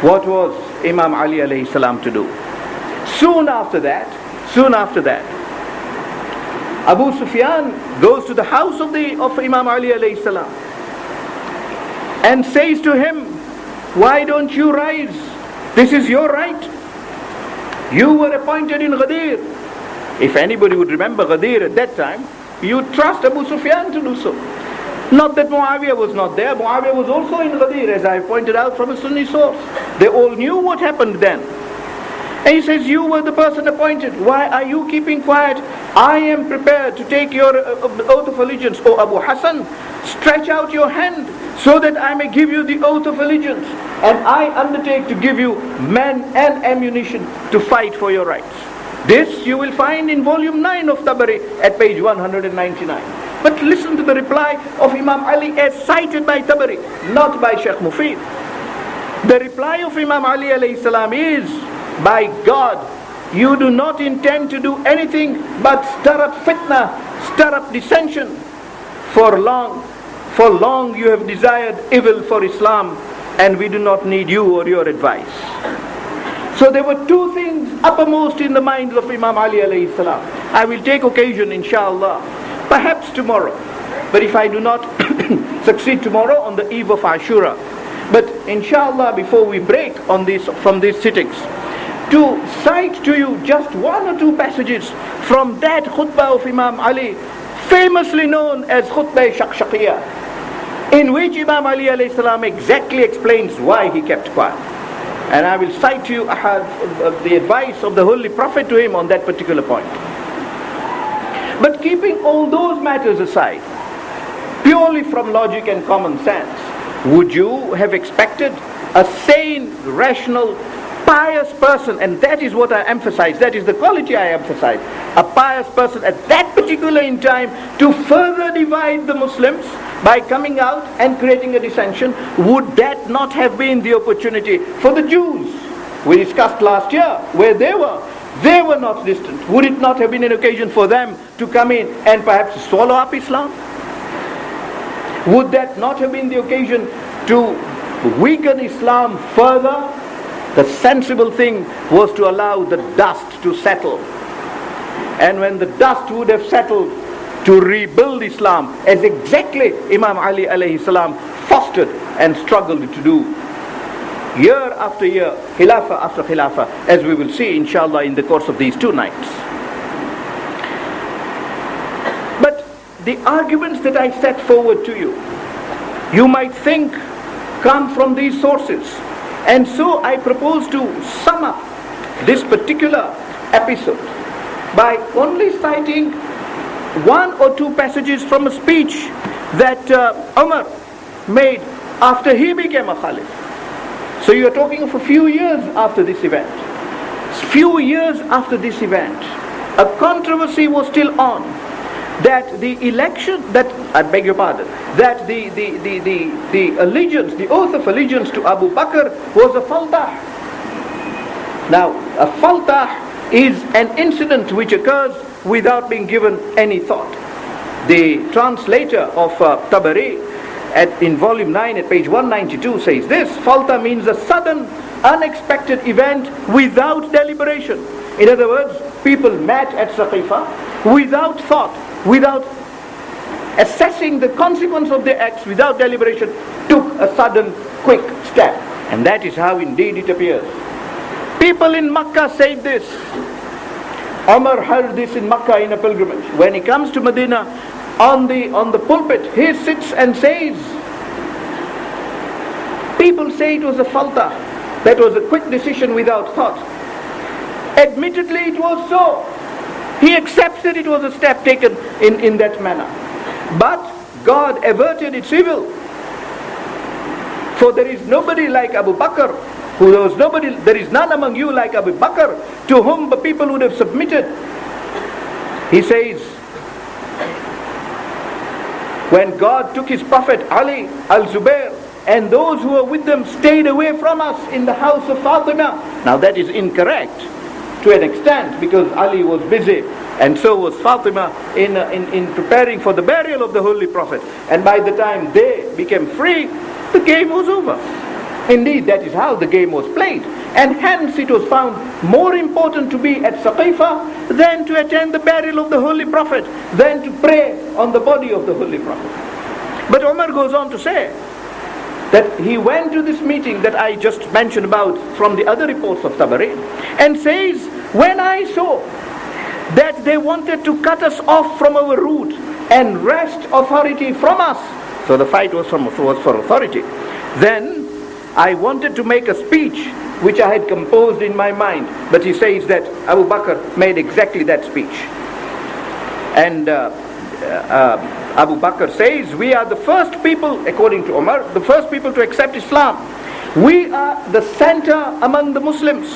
What was Imam Ali alayhi salam to do? Soon after that, Abu Sufyan goes to the house of Imam Ali alayhi salam and says to him, why don't you rise? This is your right. You were appointed in Ghadir. If anybody would remember Ghadir at that time, you trust Abu Sufyan to do so. Not that Muawiyah was not there. Muawiyah was also in Ghadir, as I pointed out from a Sunni source. They all knew what happened then. And he says, you were the person appointed. Why are you keeping quiet? I am prepared to take your oath of allegiance. O Abu Hassan, stretch out your hand so that I may give you the oath of allegiance, and I undertake to give you men and ammunition to fight for your rights. This you will find in volume 9 of Tabari at page 199. But listen to the reply of Imam Ali as cited by Tabari, not by Sheikh Mufid. The reply of Imam Ali alayhi salam is, by God, you do not intend to do anything but stir up fitna, stir up dissension. For long you have desired evil for Islam, and we do not need you or your advice. So there were two things uppermost in the minds of Imam Ali alayhi salam. I will take occasion, inshallah, perhaps tomorrow, but if I do not succeed tomorrow, on the eve of Ashura, but inshallah before we break on this from these sittings, to cite to you just one or two passages from that khutbah of Imam Ali, famously known as khutbah Shaqshaqiyah, in which Imam Ali alayhi salam exactly explains why he kept quiet. And I will cite to you the advice of the Holy Prophet to him on that particular point. But keeping all those matters aside, purely from logic and common sense, would you have expected a sane, rational, pious person, and that is what I emphasize, that is the quality I emphasize, a pious person at that particular in time, to further divide the Muslims by coming out and creating a dissension? Would that not have been the opportunity for the Jews? We discussed last year where they were not distant. Would it not have been an occasion for them to come in and perhaps swallow up Islam? Would that not have been the occasion to weaken Islam further? The sensible thing was to allow the dust to settle. And when the dust would have settled, to rebuild Islam, as exactly Imam Ali alayhi salam fostered and struggled to do. Year after year, khilafah after khilafah, as we will see inshallah in the course of these 2 nights. But the arguments that I set forward to you, you might think come from these sources. And so I propose to sum up this particular episode by only citing 1 or 2 passages from a speech that Umar made after he became a Khalif. So you are talking of a few years after this event. Few years after this event, a controversy was still on that the election, that I beg your pardon, that the allegiance, the oath of allegiance to Abu Bakr was a faltah. Now, a faltah is an incident which occurs without being given any thought. The translator of Tabari in volume 9 at page 192 says this: falta means a sudden, unexpected event without deliberation. In other words, people met at Saqifa without thought, without assessing the consequence of their acts, without deliberation, took a sudden, quick step. And that is how indeed it appears. People in Makkah said this. Umar heard this in Makkah in a pilgrimage. When he comes to Medina, on the pulpit, he sits and says, people say it was a falta, that was a quick decision without thought. Admittedly it was so. He accepts that it was a step taken in that manner. But God averted its evil. For there is nobody like Abu Bakr, there is none among you like Abu Bakr, to whom the people would have submitted. He says, when God took his prophet Ali al-Zubair, and those who were with them stayed away from us in the house of Fatima. Now that is incorrect to an extent, because Ali was busy, and so was Fatima in preparing for the burial of the Holy Prophet. And by the time they became free, the game was over. Indeed, that is how the game was played. And hence it was found more important to be at Saqifa than to attend the burial of the Holy Prophet, than to pray on the body of the Holy Prophet. But Umar goes on to say that he went to this meeting that I just mentioned about from the other reports of Tabari, and says, when I saw that they wanted to cut us off from our root and wrest authority from us, so the fight was for authority, then I wanted to make a speech which I had composed in my mind. But he says that Abu Bakr made exactly that speech. And Abu Bakr says, we are the first people, according to Umar, the first people to accept Islam. We are the center among the Muslims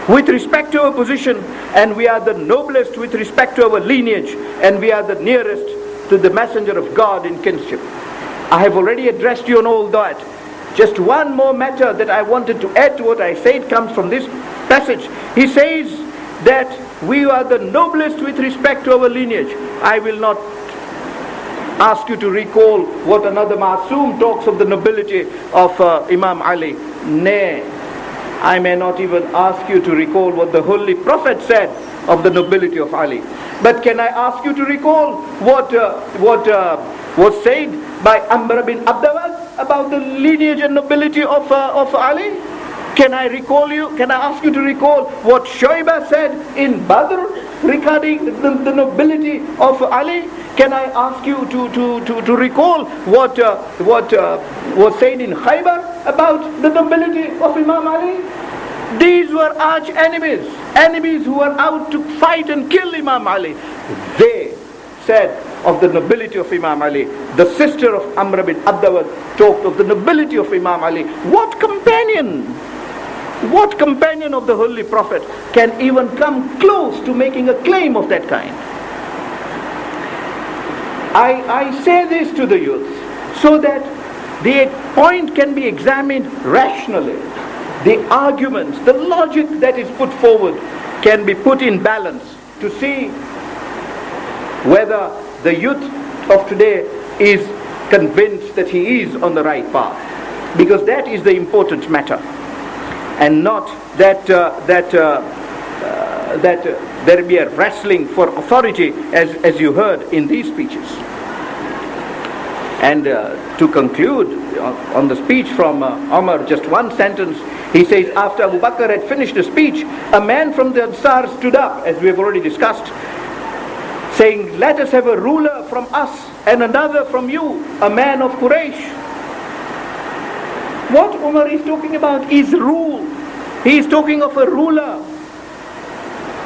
with respect to our position, and we are the noblest with respect to our lineage, and we are the nearest to the messenger of God in kinship. I have already addressed you on all that. Just one more matter that I wanted to add to what I said comes from this passage. He says that we are the noblest with respect to our lineage. I will not ask you to recall what another Masoom talks of the nobility of Imam Ali. Nay, I may not even ask you to recall what the Holy Prophet said of the nobility of Ali. But can I ask you to recall what was said by Amr bin Abdawad about the lineage and nobility of Ali? Can I ask you to recall what Shoiba said in Badr regarding the nobility of Ali? Can I ask you to recall what was said in Khaybar about the nobility of Imam Ali? These were arch enemies, enemies who were out to fight and kill Imam Ali. They said of the nobility of Imam Ali. The sister of Amr bin Abdawad talked of the nobility of Imam Ali. What companion of the Holy Prophet can even come close to making a claim of that kind? I say this to the youth so that the point can be examined rationally. The arguments, the logic that is put forward can be put in balance to see whether the youth of today is convinced that he is on the right path. Because that is the important matter. And not that there be a wrestling for authority as you heard in these speeches. And to conclude on the speech from Umar, just one sentence. He says, after Abu Bakr had finished the speech, a man from the Ansar stood up, as we have already discussed, saying, let us have a ruler from us and another from you, a man of Quraysh. What Umar is talking about is rule. He is talking of a ruler.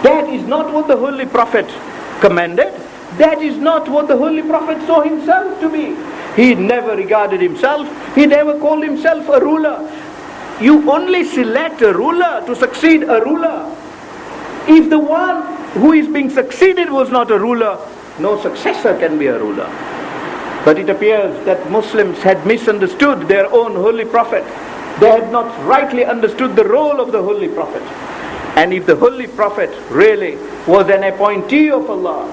That is not what the Holy Prophet commanded. That is not what the Holy Prophet saw himself to be. He never regarded himself. He never called himself a ruler. You only select a ruler to succeed a ruler. If the one who is being succeeded was not a ruler, no successor can be a ruler. But it appears that Muslims had misunderstood their own Holy Prophet. They had not rightly understood the role of the Holy Prophet. And if the Holy Prophet really was an appointee of Allah,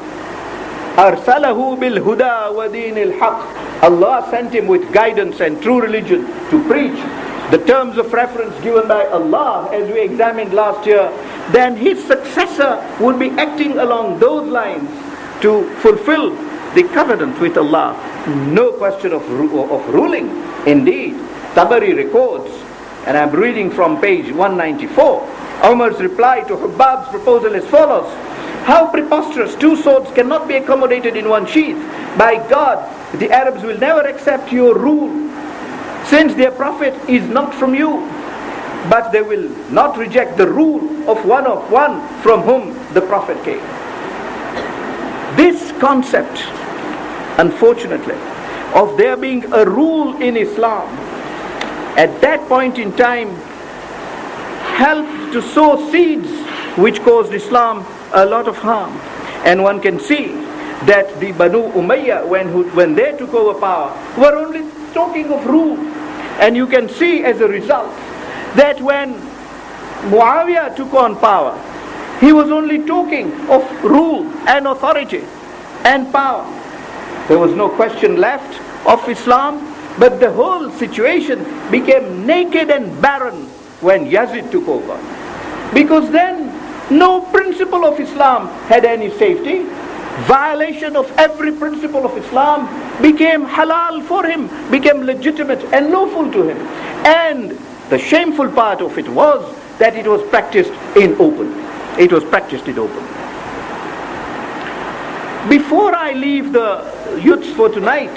أَرْسَلَهُ بِالْهُدَى وَدِينِ الْحَقِّ, Allah sent him with guidance and true religion to preach the terms of reference given by Allah, as we examined last year, then his successor would be acting along those lines to fulfill the covenant with Allah. No question of ruling. Indeed, Tabari records, and I'm reading from page 194, Umar's reply to Hubbab's proposal as follows: how preposterous! 2 swords cannot be accommodated in one sheath. By God, the Arabs will never accept your rule, since their prophet is not from you. But they will not reject the rule of one from whom the prophet came. This concept, unfortunately, of there being a rule in Islam, at that point in time, helped to sow seeds which caused Islam a lot of harm. And one can see that the Banu Umayyah, when they took over power, were only talking of rule. And you can see as a result that when Muawiyah took on power, he was only talking of rule and authority and power. There was no question left of Islam, but the whole situation became naked and barren when Yazid took over. Because then no principle of Islam had any safety. Violation of every principle of Islam became halal for him, became legitimate and lawful to him. And the shameful part of it was that it was practiced in open. It was practiced in open. Before I leave the youths for tonight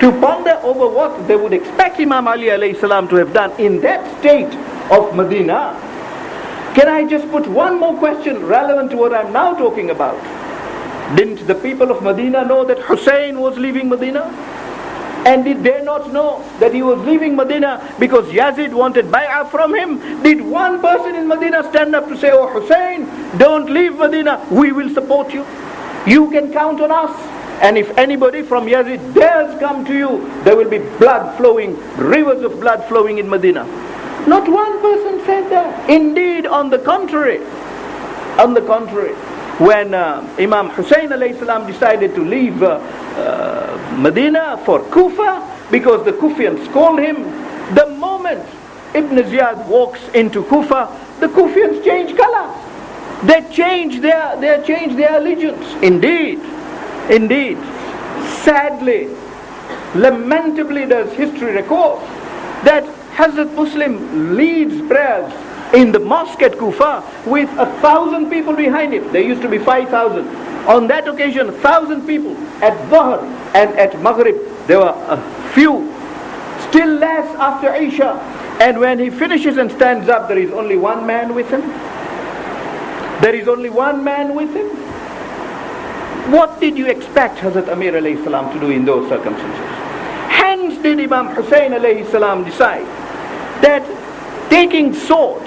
to ponder over what they would expect Imam Ali alayhi salam to have done in that state of Medina, can I just put one more question relevant to what I'm now talking about? Didn't the people of Medina know that Hussein was leaving Medina? And did they not know that he was leaving Medina because Yazid wanted bay'ah from him? Did one person in Medina stand up to say, "Oh Hussein, don't leave Medina, we will support you. You can count on us. And if anybody from Yazid dares come to you, there will be blood flowing, rivers of blood flowing in Medina." Not one person said that. Indeed, on the contrary, when Imam Hussein alayhi salam decided to leave Medina for Kufa, because the Kufians called him, the moment Ibn Ziyad walks into Kufa, the Kufians change color. They change their allegiance. Indeed, sadly, lamentably does history record that Hazrat Muslim leads prayers in the mosque at Kufa with 1,000 people behind him. There used to be 5,000. On that occasion, 1,000 people. At Dhuhr and at Maghrib, there were a few. Still less after Isha. And when he finishes and stands up, there is only one man with him. What did you expect Hazrat Amir alayhi salam to do in those circumstances? Hence did Imam Hussein alayhi salam decide that taking sword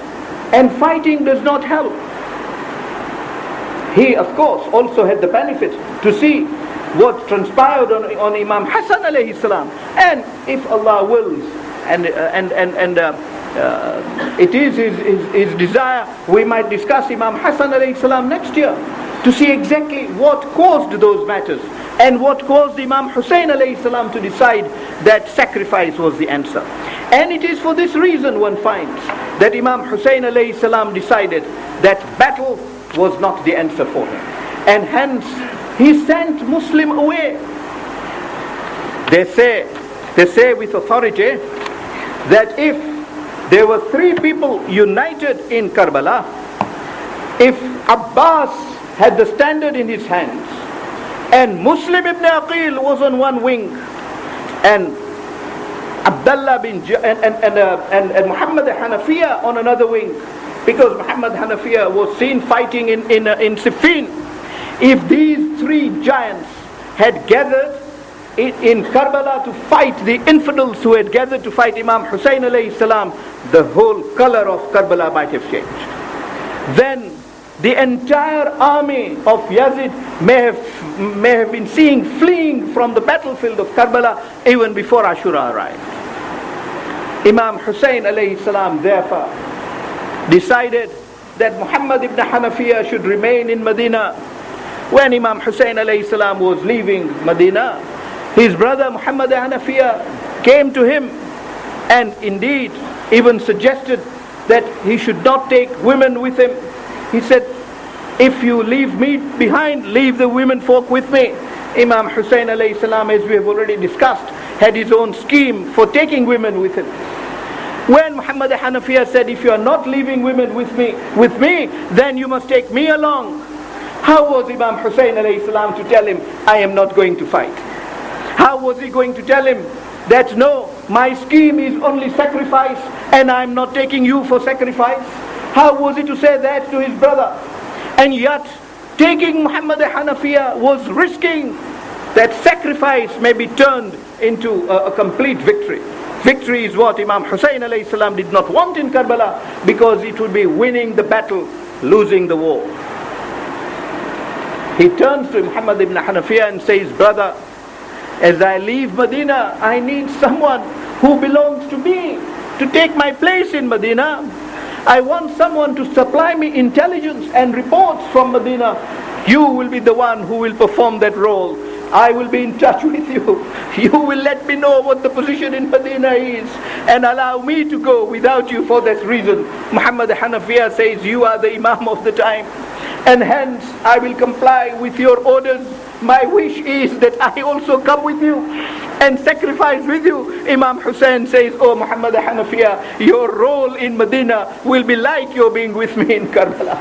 and fighting does not help. He, of course, also had the benefit to see what transpired on Imam Hassan alayhi salam. And if Allah wills, and it is his desire, we might discuss Imam Hassan alayhi salam next year to see exactly what caused those matters and what caused Imam Hussein alayhi salam to decide that sacrifice was the answer. And it is for this reason one finds that Imam Hussein alayhi salam decided that battle was not the answer for him. And hence he sent Muslim away. They say with authority that if there were 3 people united in Karbala, if Abbas had the standard in his hands, and Muslim ibn Aqil was on one wing, and Abdullah and Muhammad Hanafiya on another wing, because Muhammad Hanafiya was seen fighting in Siffin. If these 3 giants had gathered in Karbala to fight the infidels who had gathered to fight Imam Hussein alayhi salam, the whole color of Karbala might have changed. Then the entire army of Yazid may have been seen fleeing from the battlefield of Karbala even before Ashura arrived. Imam Hussein alayhi salam therefore decided that Muhammad ibn Hanafiya should remain in Medina. When Imam Hussein alayhi salam was leaving Medina, his brother Muhammad Hanafiya came to him and indeed even suggested that he should not take women with him. He said, "If you leave me behind, leave the women folk with me." Imam Hussein alayhi salam, as we have already discussed, had his own scheme for taking women with him. When Muhammad Hanafiya said, "If you are not leaving women with me, then you must take me along," how was Imam Hussein alayhi salam to tell him, "I am not going to fight"? How was he going to tell him that no, my scheme is only sacrifice and I am not taking you for sacrifice? How was he to say that to his brother? And yet, taking Muhammad Hanafiya was risking that sacrifice may be turned into a complete victory. Victory is what Imam Hussein alayhi salam did not want in Karbala, because it would be winning the battle, losing the war. He turns to Muhammad ibn Hanafiya and says, "Brother, as I leave Medina, I need someone who belongs to me to take my place in Medina. I want someone to supply me intelligence and reports from Medina. You will be the one who will perform that role. I will be in touch with you. You will let me know what the position in Medina is and allow me to go without you for that reason." Muhammad Hanafiya says, "You are the Imam of the time, and hence I will comply with your orders. My wish is that I also come with you and sacrifice with you." Imam Hussein says, "Oh Muhammad Hanafiya, your role in Medina will be like your being with me in Karbala."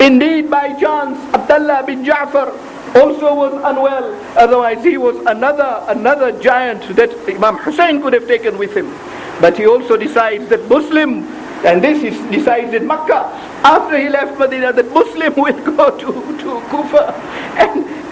Indeed, by chance, Abdullah bin Ja'far also was unwell. Otherwise he was another giant that Imam Hussein could have taken with him. But he also decides that Muslim And this he decides in Makkah. After he left Medina, that Muslim will go to Kufa.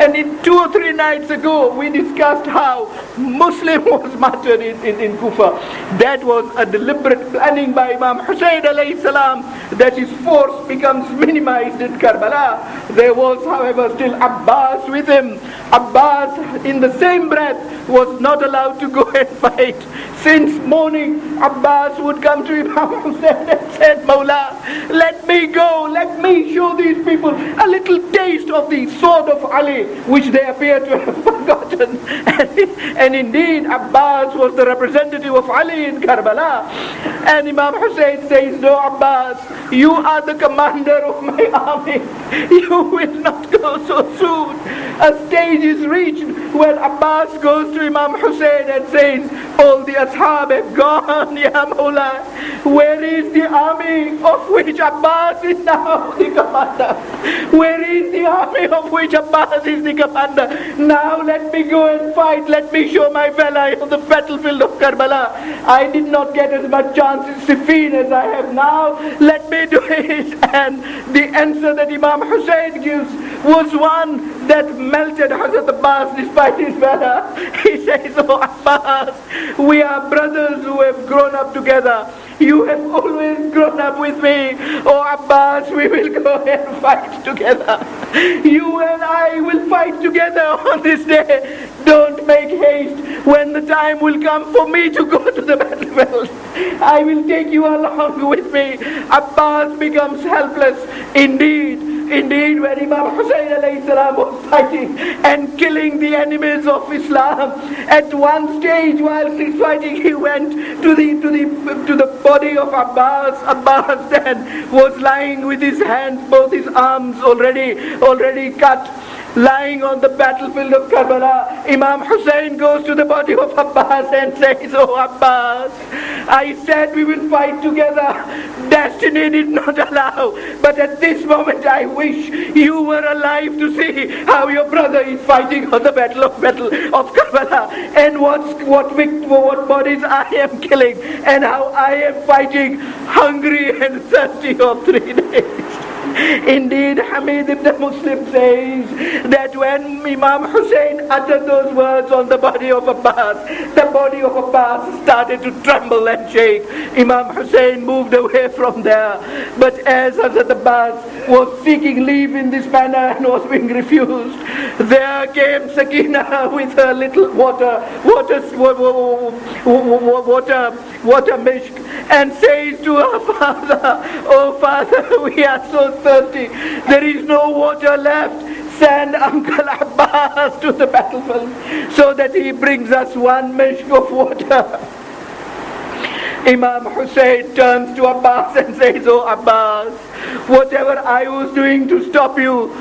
And in 2 or 3 nights ago, we discussed how Muslim was martyred in Kufa. That was a deliberate planning by Imam Hussein alayhi salam, that his force becomes minimized in Karbala. There was, however, still Abbas with him. Abbas, in the same breath, was not allowed to go and fight. Since morning, Abbas would come to Imam Hussein and said, Mawla, let me go, let me show these people a little taste of the sword of Ali, which they appear to have forgotten. And indeed, Abbas was the representative of Ali in Karbala. And Imam Hussein says, no, Abbas, you are the commander of my army. You will not go so soon. A stage is reached where Abbas goes to Imam Hussein and says, all the ashab have gone, Ya Mawla. Where is the army of which Abbas is now the commander? Where is the army of which Abbas is the commander? Now let me go and fight. Let me show my valor on the battlefield of Karbala. I did not get as much chance in Siffin as I have now. Let me do it. And the answer that Imam Hussein gives was one that melted Hazrat Abbas despite his valor. He says, oh Abbas, we are brothers who have grown up together. You have always grown up with me. Oh Abbas, we will go and fight together. You and I will fight together on this day. Don't make haste. When the time will come for me to go to the battlefield, I will take you along with me. Abbas becomes helpless. Indeed, when Imam Hussein alayhi salam was fighting and killing the enemies of Islam, at one stage whilst he's fighting, he went to the body of Abbas. Abbas then was lying with his hands, both his arms already cut, lying on the battlefield of Karbala. Imam Hussein goes to the body of Abbas and says, oh Abbas, I said we will fight together. Destiny did not allow, but at this moment I wish you were alive to see how your brother is fighting on the battle of Karbala, and what bodies I am killing, and how I am fighting hungry and thirsty for 3 days. Indeed, Hamid ibn Muslim says that when Imam Hussein uttered those words on the body of Abbas, the body of Abbas started to tremble and shake. Imam Hussein moved away from there. But as Hazrat Abbas was seeking leave in this manner and was being refused, there came Sakina with her little water mishk, and says to her father, oh father, we are so thirsty. There is no water left. Send Uncle Abbas to the battlefield so that he brings us 1 mishk of water. Imam Hussein turns to Abbas and says, oh Abbas, whatever I was doing to stop you,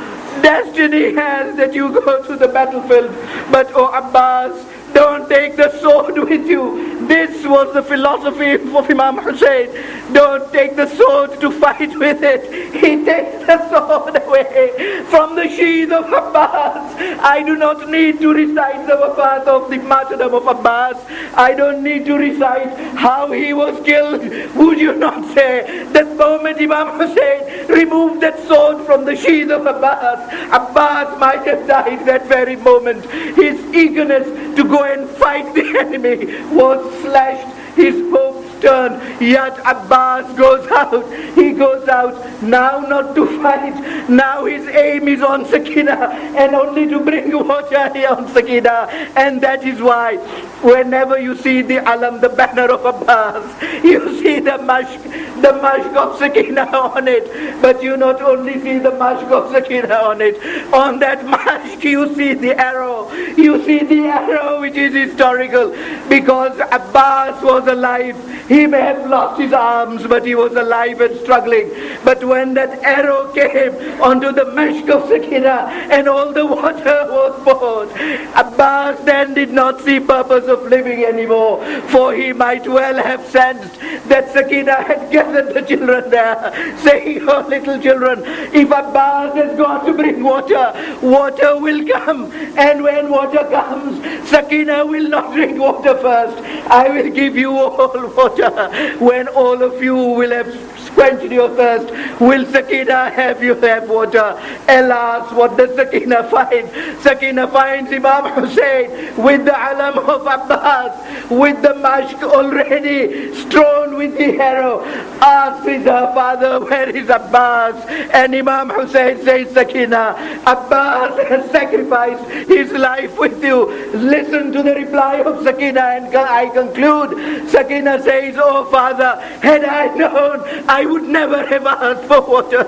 destiny has that you go to the battlefield. But oh Abbas, don't take the sword with you. This was the philosophy of Imam Hussein. Don't take the sword to fight with it. He takes the sword away from the sheath of Abbas. I do not need to recite the wafat of the martyrdom of Abbas. I don't need to recite how he was killed. Would you not say that moment Imam Hussein removed that sword from the sheath of Abbas, Abbas might have died that very moment. His eagerness to go and fight the enemy was slashed. His hopes turned. Yet Abbas goes out. He goes out now not to fight. Now his aim is on Sakina, and only to bring water on Sakina. And that is why whenever you see the alam, the banner of Abbas, you see the mashk of Sakina on it. But you not only see the mashk of Sakina on it, on that mashk you see the arrow. You see the arrow which is historical, because Abbas was alive. He may have lost his arms, but he was alive and struggling struggling. But when that arrow came onto the mashk of Sakina and all the water was poured, Abbas then did not see purpose of living anymore, for he might well have sensed that Sakina had gathered the children there, saying, "Oh little children, if Abbas has got to bring water, water will come, and when water comes, Sakina will not drink water first. I will give you all water. When all of you will have quenched your thirst, will Sakina have you have water?" Alas, what does Sakina find? Sakina finds Imam Hussein with the alam of Abbas, with the mashk already strewn with the arrow. Asks her father, "Where is Abbas?" And Imam Hussein says, "Sakina, Abbas has sacrificed his life with you." Listen to the reply of Sakina, and I conclude. Sakina says, "Oh father, had I known, I would never have asked for water."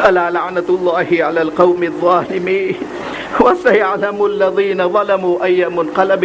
ألا لعنة الله على القوم الظالمين وسيعلم الذين ظلموا أي منقلب